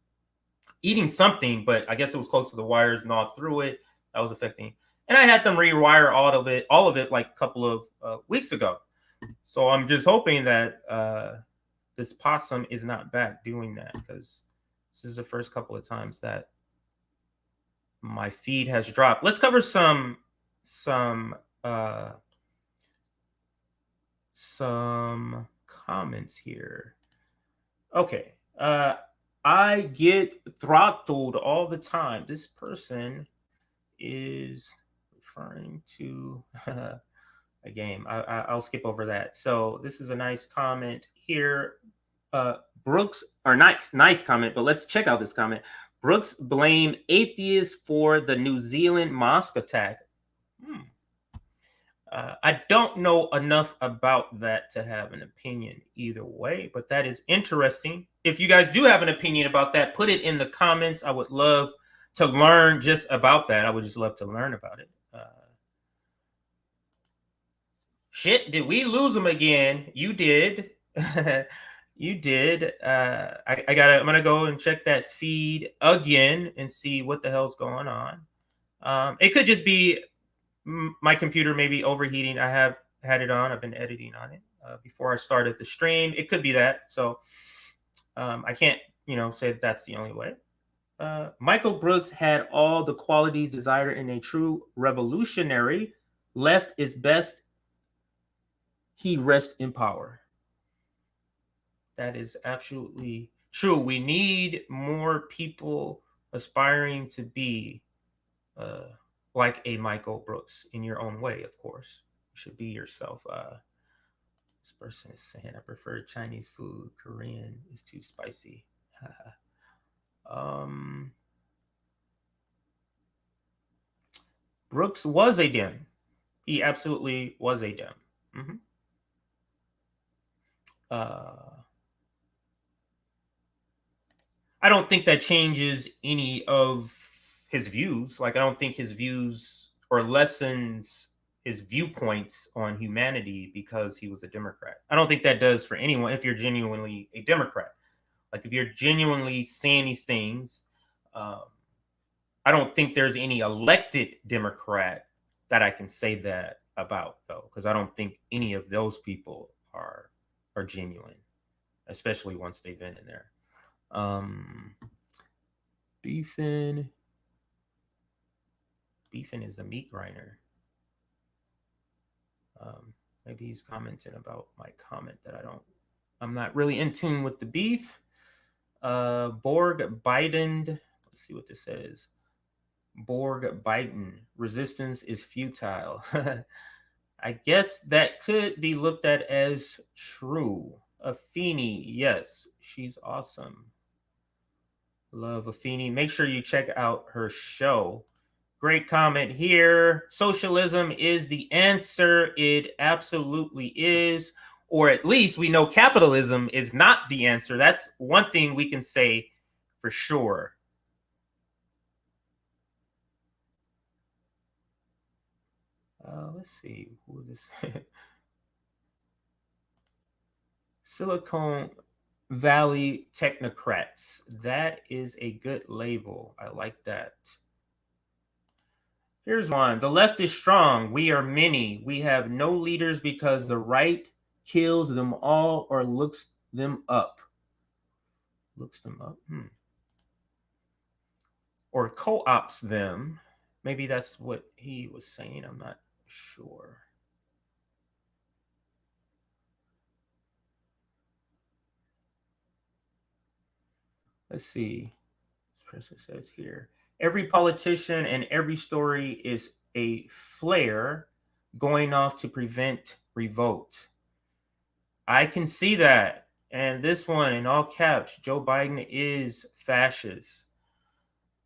eating something, but I guess it was close to the wires, gnawed through it. That was affecting. And I had them rewire all of it like a couple of weeks ago. So I'm just hoping that this possum is not back doing that, because this is the first couple of times that my feed has dropped. Let's cover some comments here. Okay. I get throttled all the time. This person is referring to a game. I'll skip over that. So this is a nice comment here. Brooks, or nice comment, but let's check out this comment. Brooks blamed atheists for the New Zealand mosque attack. I don't know enough about that to have an opinion either way, but that is interesting. If you guys do have an opinion about that, put it in the comments. I would love to learn just about that. I would just love to learn about it. Shit, did we lose them again? You did. You did. I'm gonna go and check that feed again and see what the hell's going on. It could just be my computer maybe overheating. I have had it on. I've been editing on it before I started the stream. It could be that. So I can't, say that's the only way. Michael Brooks had all the qualities desired in a true revolutionary. Left is best. He rests in power. That is absolutely true. We need more people aspiring to be like a Michael Brooks in your own way, of course. You should be yourself. This person is saying, I prefer Chinese food. Korean is too spicy. Brooks was a Dem. He absolutely was a Dem. Mm-hmm. I don't think that changes any of his views. Like, I don't think his views or lessens his viewpoints on humanity because he was a Democrat. I don't think that does for anyone if you're genuinely a Democrat. Like, if you're genuinely saying these things, I don't think there's any elected Democrat that I can say that about, though, because I don't think any of those people are genuine, especially once they've been in there. Beefin is the meat grinder. Maybe he's commenting about my comment that I'm not really in tune with the beef. Borg Biden, let's see what this says. Borg Biden, resistance is futile. I guess that could be looked at as true. Afeni, yes, she's awesome. Love Afeni. Make sure you check out her show. Great comment here. Socialism is the answer. It absolutely is. Or at least we know capitalism is not the answer. That's one thing we can say for sure. Let's see. Who is this? Silicon Valley technocrats. That is a good label. I like that. Here's one. The left is strong. We are many. We have no leaders because the right kills them all or looks them up. Looks them up. Or co-ops them. Maybe that's what he was saying. I'm not sure. Let's see. This person says here, every politician and every story is a flare going off to prevent revolt. I can see that. And this one in all caps, Joe Biden is fascist.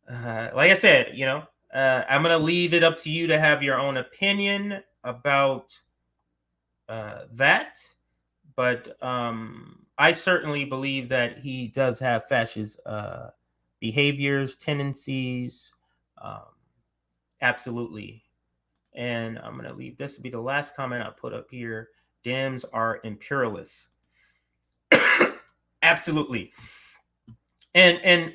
Like I said, I'm going to leave it up to you to have your own opinion about that. But I certainly believe that he does have fascist behaviors, tendencies. Absolutely. And I'm going to leave this to be the last comment I put up here. Dems are imperialists. Absolutely. And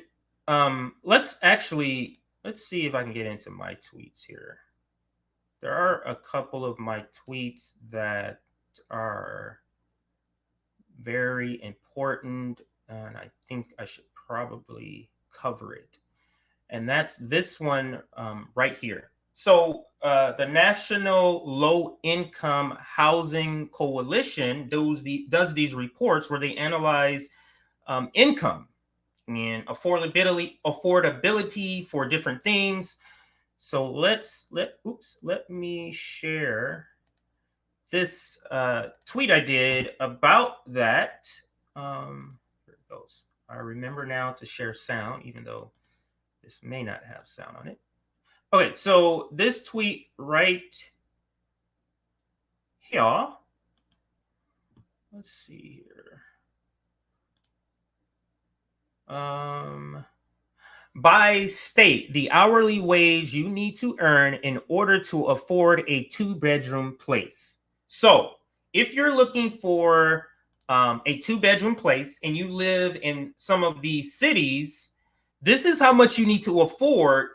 let's see if I can get into my tweets here. There are a couple of my tweets that are very important, and I think I should probably cover it. And that's this one right here. So the National Low Income Housing Coalition does these reports where they analyze income and affordability for different things. So let me share this tweet I did about that. Here it goes. I remember now to share sound, even though this may not have sound on it. Okay, so this tweet right here. Let's see here. By state, the hourly wage you need to earn in order to afford a 2-bedroom place. So if you're looking for a 2-bedroom place and you live in some of these cities, this is how much you need to afford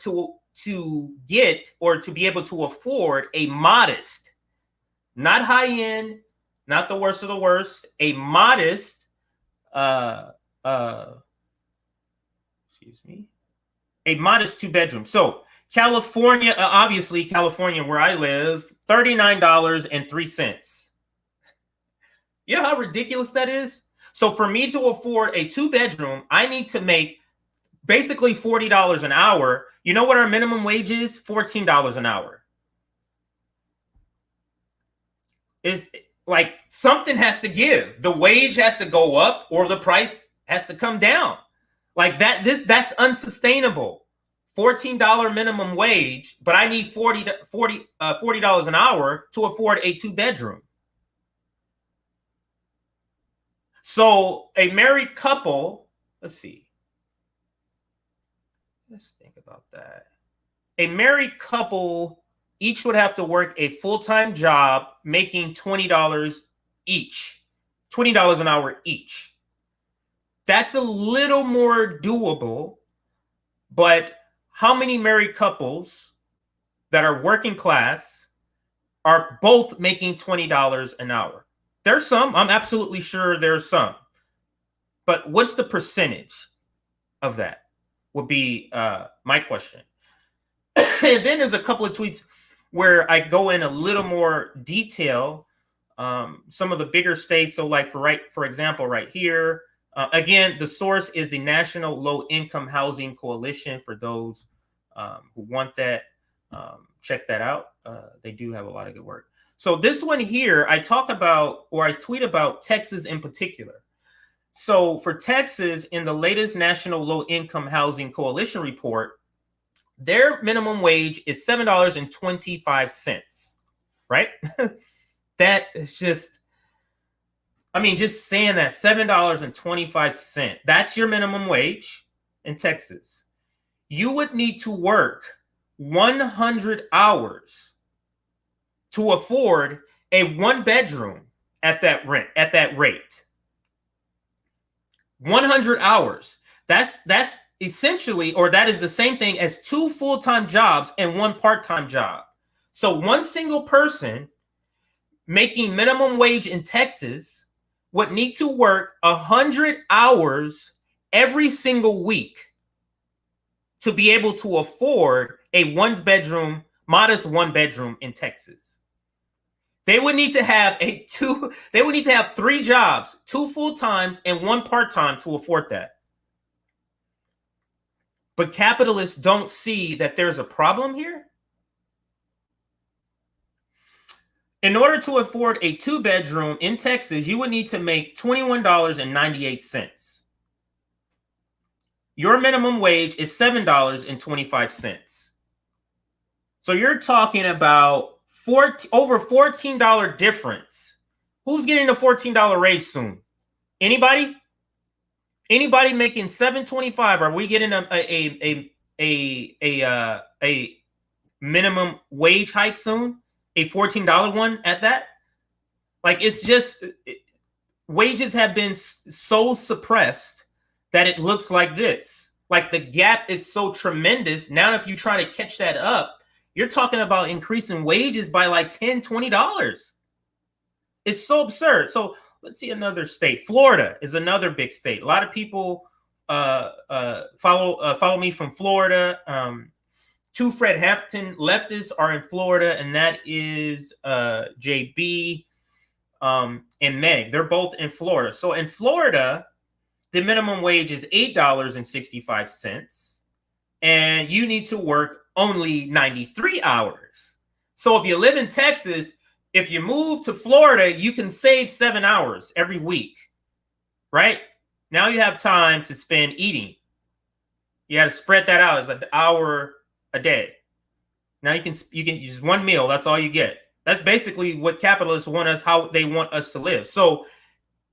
to get or to be able to afford a modest, not high end, not the worst of the worst, a modest, a modest 2-bedroom. So California, obviously California, where I live, $39.03. You know how ridiculous that is? So for me to afford a 2-bedroom, I need to make basically $40 an hour. You know what our minimum wage is? $14 an hour. It's like something has to give. The wage has to go up or the price has to come down. Like that's unsustainable. $14 minimum wage, but I need $40 an hour to afford a 2-bedroom. So a married couple, let's see. Let's think about that. A married couple each would have to work a full-time job making $20 each. $20 an hour each. That's a little more doable, but how many married couples that are working class are both making $20 an hour? There's some. I'm absolutely sure there's some. But what's the percentage of that would be my question. And then there's a couple of tweets where I go in a little more detail. Some of the bigger states. So like for example, right here, again, the source is the National Low Income Housing Coalition. For those who want that, check that out. They do have a lot of good work. So this one here, I talk about, or I tweet about Texas in particular. So for Texas, in the latest National Low Income Housing Coalition report, their minimum wage is $7.25, right? That is just, I mean, just saying that $7.25, that's your minimum wage in Texas. You would need to work 100 hours to afford a one bedroom at that rate. 100 hours. That's essentially, or that is the same thing as 2 full-time jobs and 1 part-time job. So one single person making minimum wage in Texas would need to work 100 hours every single week to be able to afford a modest one bedroom in Texas. They would need to have 3 jobs, 2 full-times and 1 part-time to afford that. But capitalists don't see that there's a problem here. In order to afford a 2-bedroom in Texas, you would need to make $21.98. Your minimum wage is $7.25. So you're talking about over $14 difference. Who's getting a $14 raise soon? Anybody? Anybody making $7.25? Are we getting a minimum wage hike soon? A $14 one at that? Like, it's just, wages have been so suppressed that it looks like this. Like, the gap is so tremendous. Now, if you try to catch that up, you're talking about increasing wages by like $10, $20. It's so absurd. So let's see another state. Florida is another big state. A lot of people follow me from Florida. 2 Fred Hampton leftists are in Florida, and that is JB and Meg. They're both in Florida. So in Florida, the minimum wage is $8.65, and you need to work only 93 hours. So if you live in Texas, if you move to Florida, you can save 7 hours every week, right? Now you have time to spend eating. You got to spread that out as an hour a day. Now you can use 1 meal. That's all you get. That's basically what capitalists want us, how they want us to live. So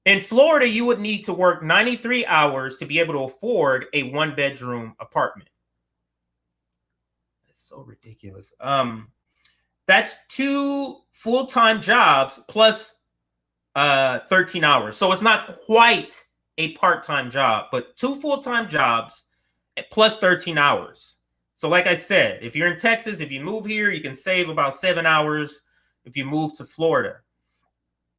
in Florida, you would need to work 93 hours to be able to afford a 1-bedroom apartment. It's so ridiculous. That's 2 full-time jobs plus 13 hours. So it's not quite a part-time job, but 2 full-time jobs plus 13 hours. So like I said, if you're in Texas, if you move here, you can save about 7 hours if you move to Florida.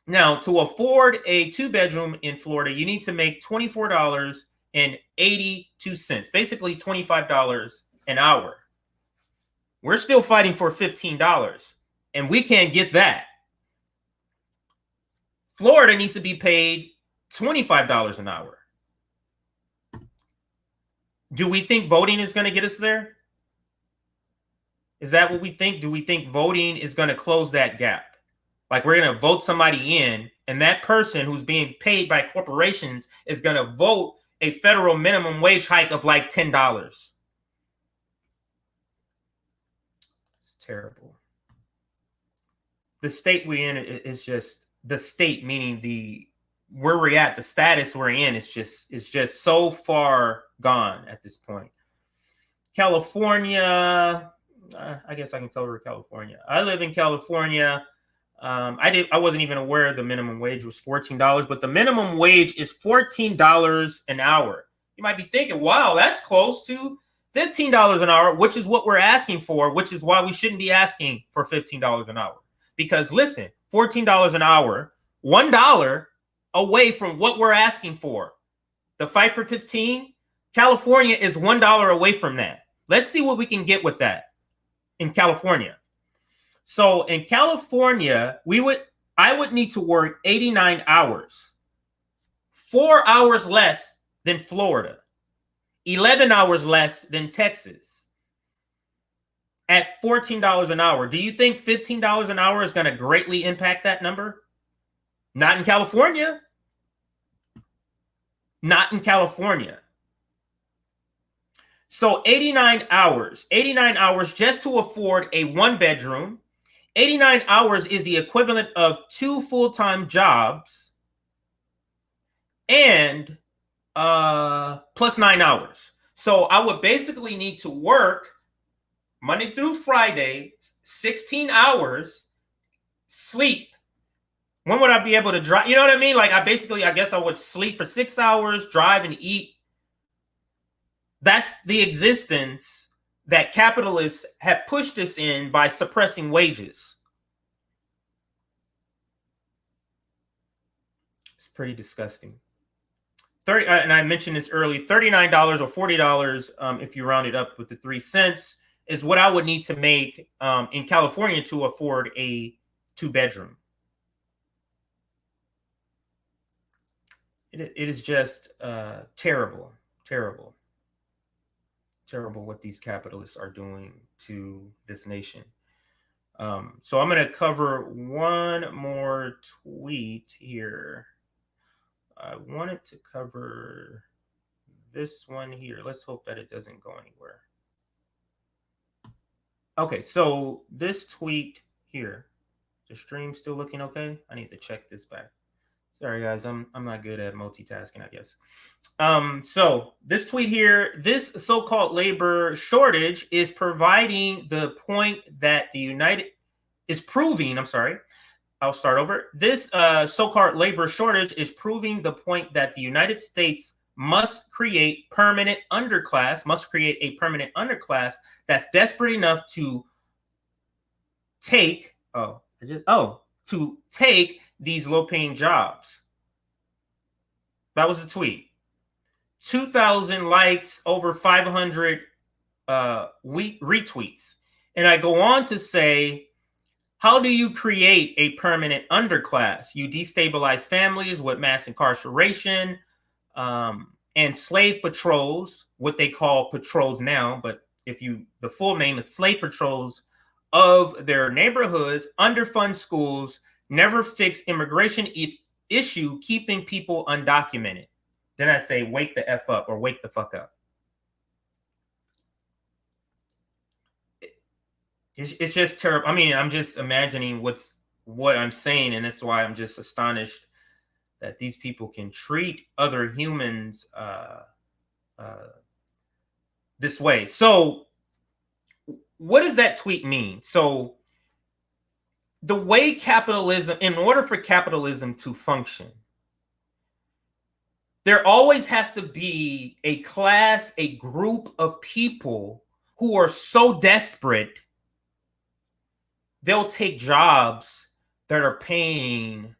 Now, to afford a 2-bedroom in Florida, you need to make $24.82, basically $25 an hour. We're still fighting for $15, and we can't get that. Florida needs to be paid $25 an hour. Do we think voting is going to get us there? Is that what we think? Do we think voting is going to close that gap? Like, we're going to vote somebody in, and that person who's being paid by corporations is going to vote a federal minimum wage hike of like $10. It's terrible. The state we're in is just, the state, meaning where we're at, the status we're in is just so far gone at this point. California, I guess I can cover California. I live in California. I wasn't even aware the minimum wage was $14, but the minimum wage is $14 an hour. You might be thinking, wow, that's close to $15 an hour, which is what we're asking for, which is why we shouldn't be asking for $15 an hour. Because listen, $14 an hour, $1 away from what we're asking for. The fight for 15, California is $1 away from that. Let's see what we can get with that in California. So in California, I would need to work 89 hours, 4 hours less than Florida, 11 hours less than Texas. at $14 an hour. Do you think $15 an hour is going to greatly impact that number? Not in California. Not in California. So 89 hours just to afford a 1-bedroom. 89 hours is the equivalent of 2 full-time jobs and plus 9 hours. So I would basically need to work Monday through Friday, 16 hours, sleep. When would I be able to drive? You know what I mean? Like I guess I would sleep for 6 hours, drive and eat. That's the existence that capitalists have pushed us in by suppressing wages. It's pretty disgusting. And I mentioned this earlier, $39 or $40, if you round it up with the 3 cents, is what I would need to make in California to afford a 2-bedroom. It is just terrible what these capitalists are doing to this nation. So I'm going to cover one more tweet here. I wanted to cover this one here. Let's hope that it doesn't go anywhere. Okay, so this tweet here, the stream still looking okay? I need to check this back. Sorry guys, I'm not good at multitasking, I guess. So this tweet here, this so-called labor shortage is proving the point that I'll start over. This so-called labor shortage is proving the point that the United States must create a permanent underclass that's desperate enough to take these low-paying jobs. That was the tweet. 2,000 likes, over 500 retweets. And I go on to say, how do you create a permanent underclass? You destabilize families with mass incarceration and slave patrols, what they call patrols now, but the full name is slave patrols of their neighborhoods, underfund schools, never fix immigration issue, keeping people undocumented. Then I say, wake the F up or wake the fuck up. It's just terrible. I mean, I'm just imagining what I'm saying, and that's why I'm just astonished that these people can treat other humans this way. So what does that tweet mean? So the way capitalism, in order for capitalism to function, there always has to be a class, a group of people who are so desperate, they'll take jobs that are paying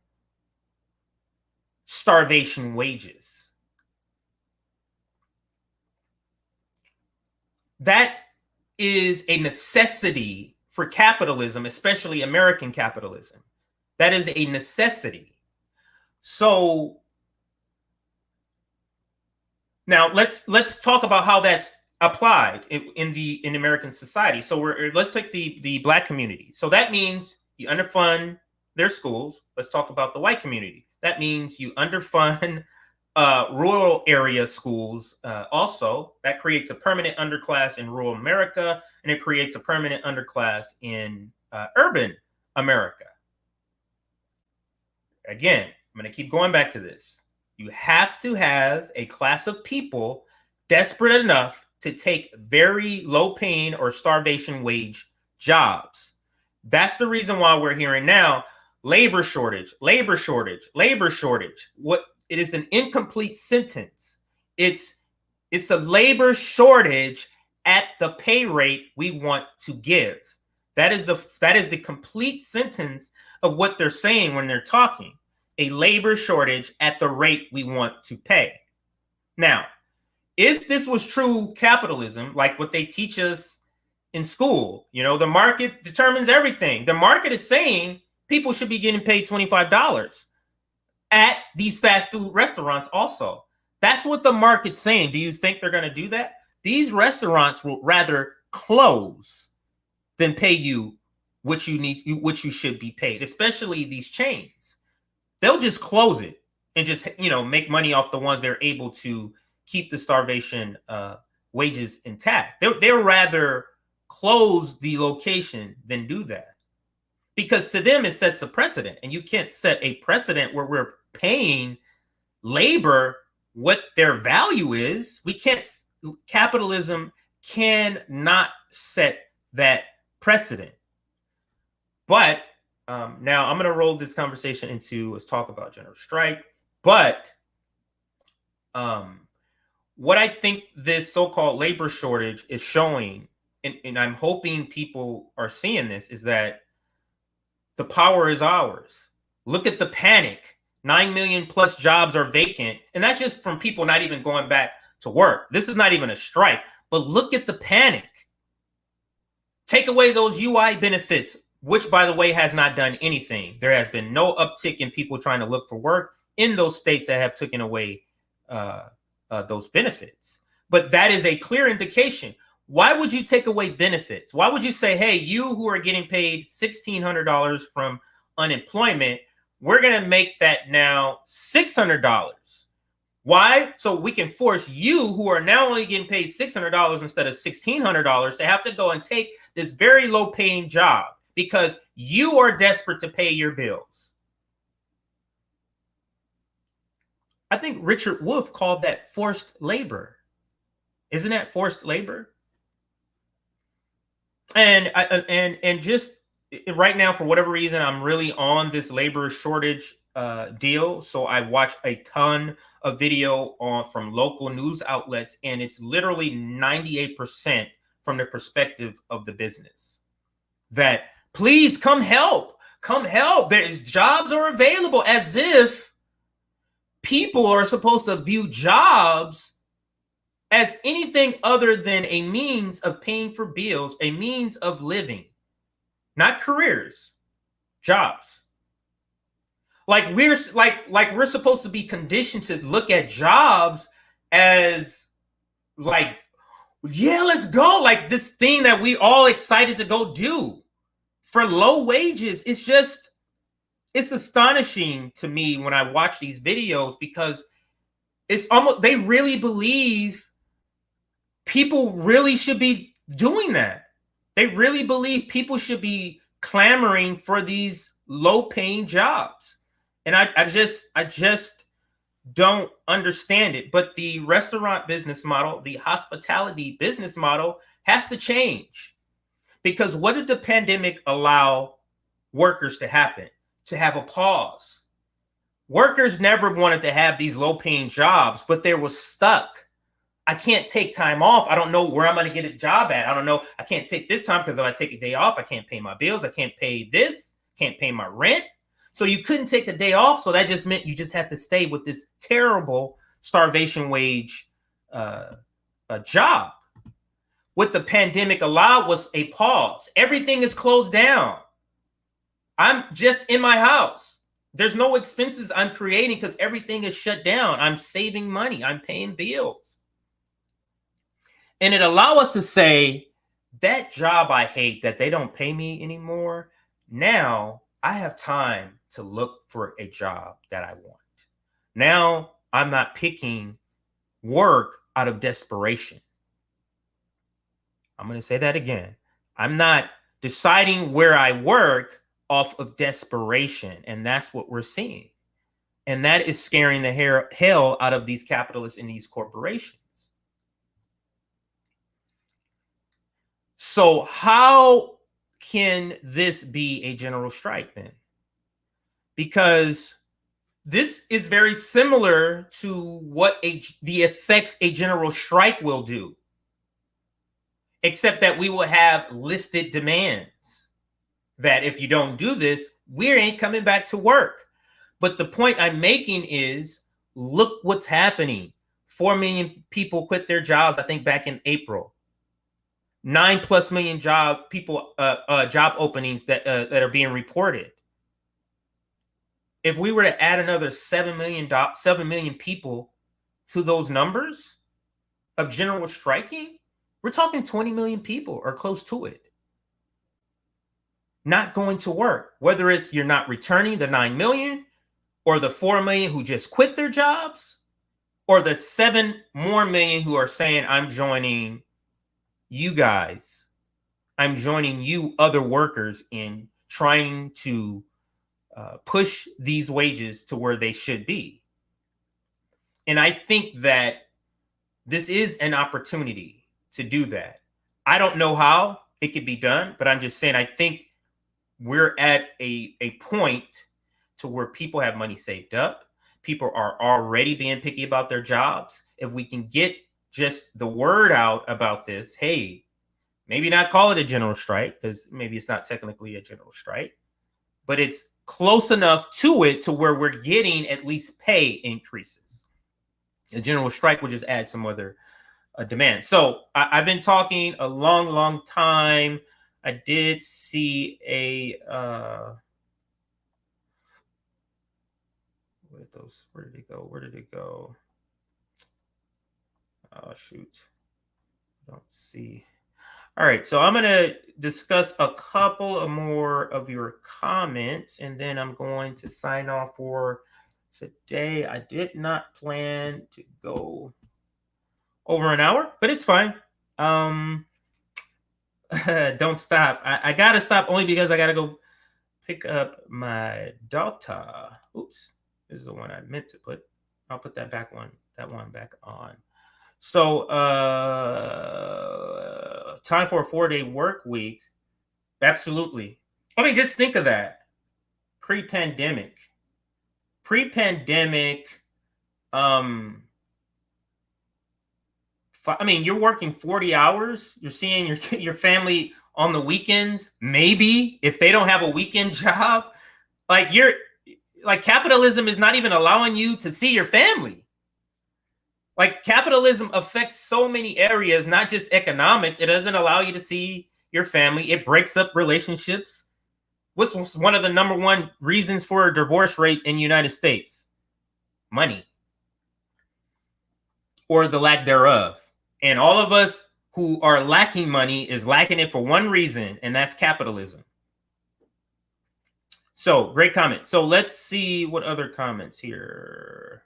starvation wages. That is a necessity for capitalism, especially American capitalism. That is a necessity. So now let's talk about how that's applied in American society. So let's take the Black community. So that means you underfund their schools. Let's talk about the white community. That means you underfund rural area schools. Also, that creates a permanent underclass in rural America, and it creates a permanent underclass in urban America. Again, I'm going to keep going back to this. You have to have a class of people desperate enough to take very low-paying or starvation wage jobs. That's the reason why we're hearing now labor shortage, labor shortage, labor shortage. What it is an incomplete sentence. It's a labor shortage at the pay rate we want to give. That is the complete sentence of what they're saying when they're talking. A labor shortage at the rate we want to pay. Now, if this was true capitalism, like what they teach us in school, the market determines everything. The market is saying people should be getting paid $25 at these fast food restaurants also. That's what the market's saying. Do you think they're going to do that? These restaurants will rather close than pay you what you need, what you should be paid, especially these chains. They'll just close it and just, make money off the ones they're able to keep the starvation wages intact. They'll rather close the location than do that, because to them it sets a precedent, and you can't set a precedent where we're paying labor what their value is. We can't. Capitalism cannot set that precedent. But now I'm going to roll this conversation into, let's talk about general strike. But what I think this so-called labor shortage is showing, and I'm hoping people are seeing this, is that the power is ours. Look at the panic. 9 million plus jobs are vacant. And that's just from people not even going back to work. This is not even a strike. But look at the panic. Take away those UI benefits, which, by the way, has not done anything. There has been no uptick in people trying to look for work in those states that have taken away those benefits. But that is a clear indication. Why would you take away benefits? Why would you say, hey, you who are getting paid $1,600 from unemployment, we're going to make that now $600? Why? So we can force you, who are now only getting paid $600 instead of $1,600, to have to go and take this very low paying job because you are desperate to pay your bills. I think Richard Wolff called that forced labor. Isn't that forced labor? And just right now, for whatever reason, I'm really on this labor shortage deal. So I watch a ton of video from local news outlets, and it's literally 98% from the perspective of the business. That please come help. There's jobs are available, as if people are supposed to view jobs as anything other than a means of paying for bills, a means of living, not careers, jobs. Like we're supposed to be conditioned to look at jobs as like, yeah, let's go. Like this thing that we all excited to go do for low wages. It's astonishing to me when I watch these videos, because it's almost, they really believe people really should be doing that. They really believe people should be clamoring for these low paying jobs. And I just don't understand it. But the restaurant business model, the hospitality business model has to change. Because what did the pandemic allow workers to happen? To have a pause. Workers never wanted to have these low paying jobs, but they were stuck. I can't take time off. I don't know where I'm going to get a job at. I don't know. I can't take this time because if I take a day off, I can't pay my bills. I can't pay this, can't pay my rent. So you couldn't take a day off. So that just meant you just had to stay with this terrible starvation wage job. What the pandemic allowed was a pause. Everything is closed down. I'm just in my house. There's no expenses I'm creating because everything is shut down. I'm saving money. I'm paying bills. And it allows us to say, that job I hate that they don't pay me anymore, now I have time to look for a job that I want. Now I'm not picking work out of desperation. I'm going to say that again. I'm not deciding where I work off of desperation. And that's what we're seeing. And that is scaring the hell out of these capitalists and these corporations. So how can this be a general strike then? Because this is very similar to what the effects a general strike will do, except that we will have listed demands that if you don't do this, we ain't coming back to work. But the point I'm making is, look what's happening. 4 million people quit their jobs, I think, back in April. 9+ million job openings that are being reported. If we were to add another 7 million people to those numbers of general striking, we're talking 20 million people or close to it. not going to work, whether it's you're not returning the 9 million or the 4 million who just quit their jobs or the 7 more million who are saying, I'm joining you guys. I'm joining you other workers in trying to push these wages to where they should be. And I think that this is an opportunity to do that. I don't know how it could be done, but I'm just saying, I think we're at a point to where people have money saved up. People are already being picky about their jobs. If we can get just the word out about this, hey, maybe not call it a general strike, because maybe it's not technically a general strike, but it's close enough to it to where we're getting at least pay increases. A general strike would just add some other demand. So I've been talking a long time. I did see a where did it go? Oh shoot. I don't see. All right, so I'm going to discuss a couple of more of your comments, and then I'm going to sign off for today. I did not plan to go over an hour, but it's fine. Don't stop. I got to stop only because I got to go pick up my daughter. Oops, this is the one I meant to put. I'll put that one back on. So time for a 4-day work week. Absolutely. I mean, just think of that. Pre-pandemic. I mean, you're working 40 hours. You're seeing your family on the weekends. Maybe if they don't have a weekend job, like capitalism is not even allowing you to see your family. Like capitalism affects so many areas, not just economics. It doesn't allow you to see your family. It breaks up relationships. What's one of the number one reasons for a divorce rate in the United States? Money. Or the lack thereof. And all of us who are lacking money is lacking it for one reason, and that's capitalism. So, great comment. So let's see what other comments here.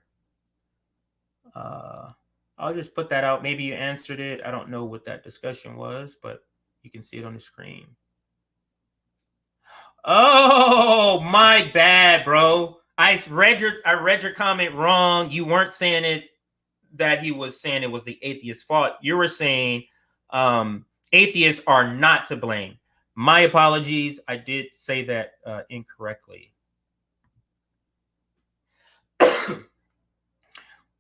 I'll just put that out. Maybe you answered it. I don't know what that discussion was, but you can see it on the screen. Oh, my bad, bro. I read your comment wrong. You weren't saying it that he was saying it was the atheist's fault. You were saying atheists are not to blame. My apologies. I did say that incorrectly.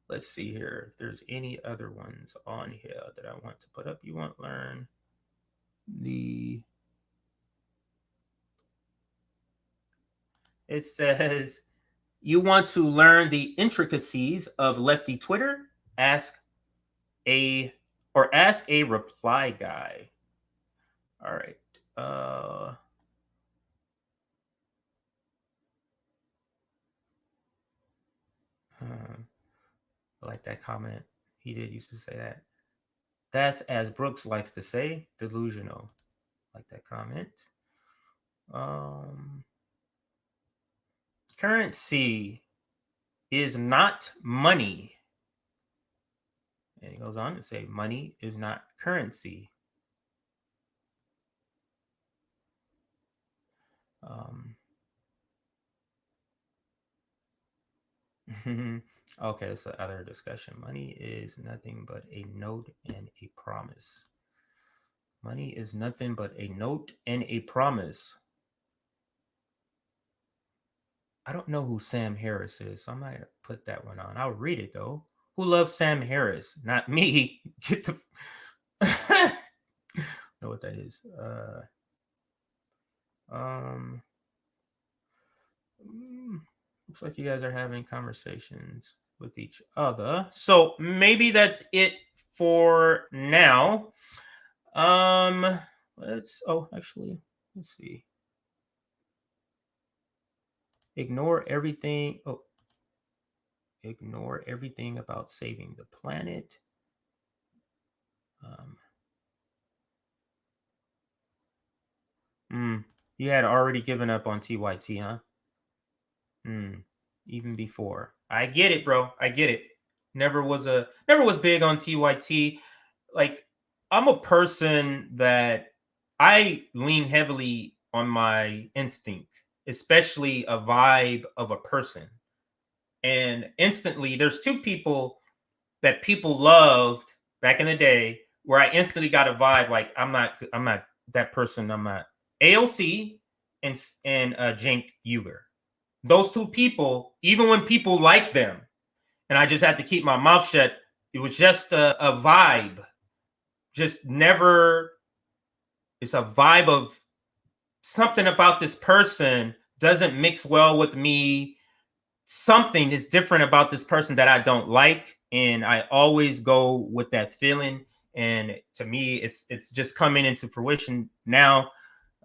Let's see here if there's any other ones on here that I want to put up. You want to learn it says, you want to learn the intricacies of Lefty Twitter? Ask a reply guy. All right. I like that comment. He did used to say that. That's, as Brooks likes to say, delusional. Like that comment. Currency is not money. And he goes on to say, money is not currency. Okay, that's the other discussion. Money is nothing but a note and a promise. Money is nothing but a note and a promise. I don't know who Sam Harris is, so I might put that one on. I'll read it though. Who loves Sam Harris? Not me. Get the know what that is. Looks like you guys are having conversations with each other. So maybe that's it for now. Let's see. Ignore everything. Ignore everything about saving the planet. You had already given up on TYT, huh? Even before. I get it, bro. I get it. Never was big on TYT. Like, I'm a person that I lean heavily on my instinct, especially a vibe of a person. And instantly, there's two people that people loved back in the day where I instantly got a vibe like I'm not that person. I'm not AOC and Cenk Uygur. Those two people, even when people like them, and I just had to keep my mouth shut, it was just a vibe. Just never. It's a vibe of something about this person doesn't mix well with me. Something is different about this person that I don't like, and I always go with that feeling. And to me, it's just coming into fruition now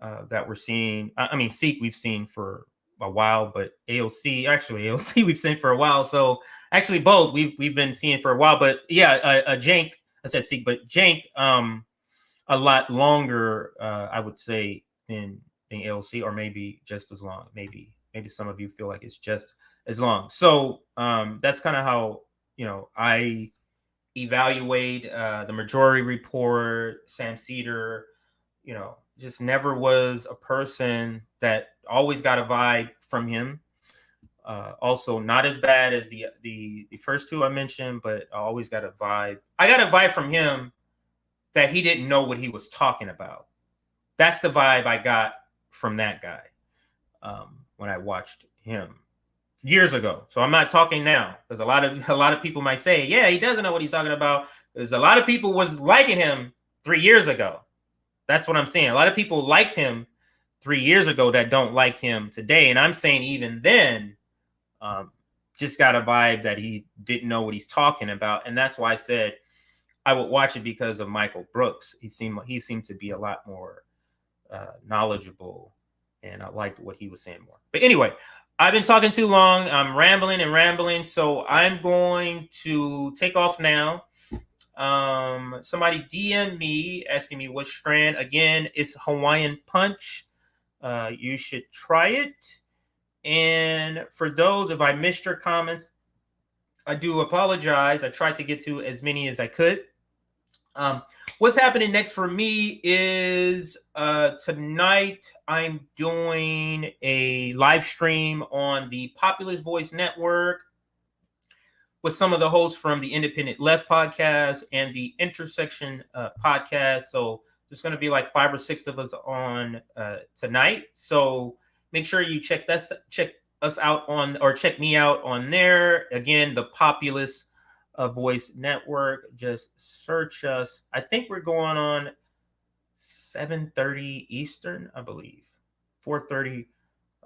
that we're seeing. I mean, Seek we've seen for a while, but AOC we've seen for a while. So actually, both we've been seeing for a while. But yeah, Cenk, I said Seek, but Cenk, a lot longer, I would say, than AOC, or maybe just as long. Maybe some of you feel like it's just as long. So that's kind of how I evaluate the Majority Report, Sam Cedar. Just never was a person that always got a vibe from him. Also, not as bad as the first two I mentioned, but I always got a vibe. I got a vibe from him that he didn't know what he was talking about. That's the vibe I got from that guy when I watched him years ago. So I'm not talking now, because a lot of people might say, yeah, he doesn't know what he's talking about. Because a lot of people was liking him 3 years ago. That's what I'm saying. A lot of people liked him 3 years ago that don't like him today. And I'm saying even then, just got a vibe that he didn't know what he's talking about. And that's why I said I would watch it, because of Michael Brooks. He seemed to be a lot more knowledgeable, and I liked what he was saying more. But anyway, I've been talking too long. I'm rambling, so I'm going to take off now. Somebody DM me asking me what strand. Again, it's Hawaiian Punch. You should try it. And for those, if I missed your comments, I do apologize. I tried to get to as many as I could. What's happening next for me is tonight I'm doing a live stream on the Populist Voice Network with some of the hosts from the Independent Left podcast and the Intersection podcast. So there's going to be like 5 or 6 of us on tonight. So make sure you check us out on, or check me out on there. Again, the Populist Voice Network. Just search us. I think we're going on 7:30 Eastern, I believe, 4:30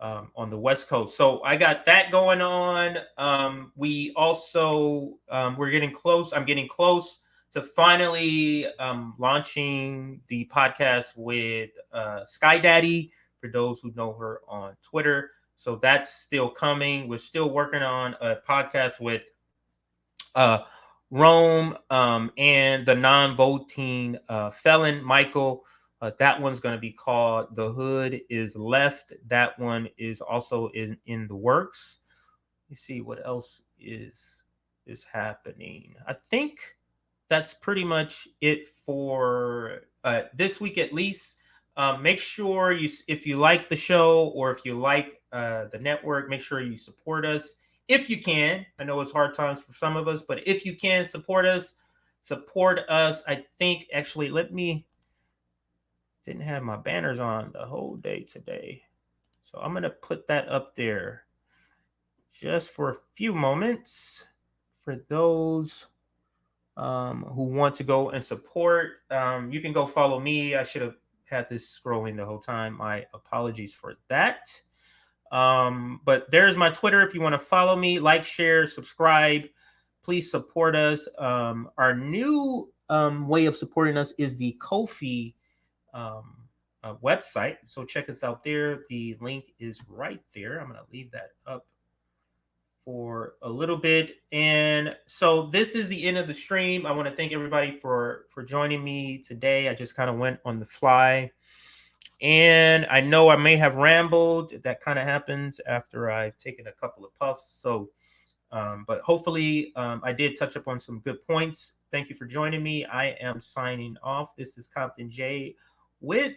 on the West Coast. So I got that going on. We also we're getting close. I'm getting close to finally launching the podcast with Sky Daddy, for those who know her on Twitter. So that's still coming. We're still working on a podcast with Rome and the non-voting felon Michael. That one's going to be called The Hood is Left. That one is also in the works. Let's see what else is happening. I think that's pretty much it for this week, at least. Make sure if you like the show, or if you like the network, make sure you support us if you can. I know it's hard times for some of us, but if you can support us. I think, actually, didn't have my banners on the whole day today, so I'm gonna put that up there just for a few moments for those who want to go and support. You can go follow me. I should have had this scrolling the whole time. My apologies for that. But there's my Twitter. If you want to follow me, like, share, subscribe, please support us. Our new way of supporting us is the Ko-fi website. So check us out there. The link is right there. I'm going to leave that up for a little bit. And so this is the end of the stream. I want to thank everybody for joining me today. I just kind of went on the fly. And I know I may have rambled. That kind of happens after I've taken a couple of puffs. So, but hopefully I did touch up on some good points. Thank you for joining me. I am signing off. This is Compton J with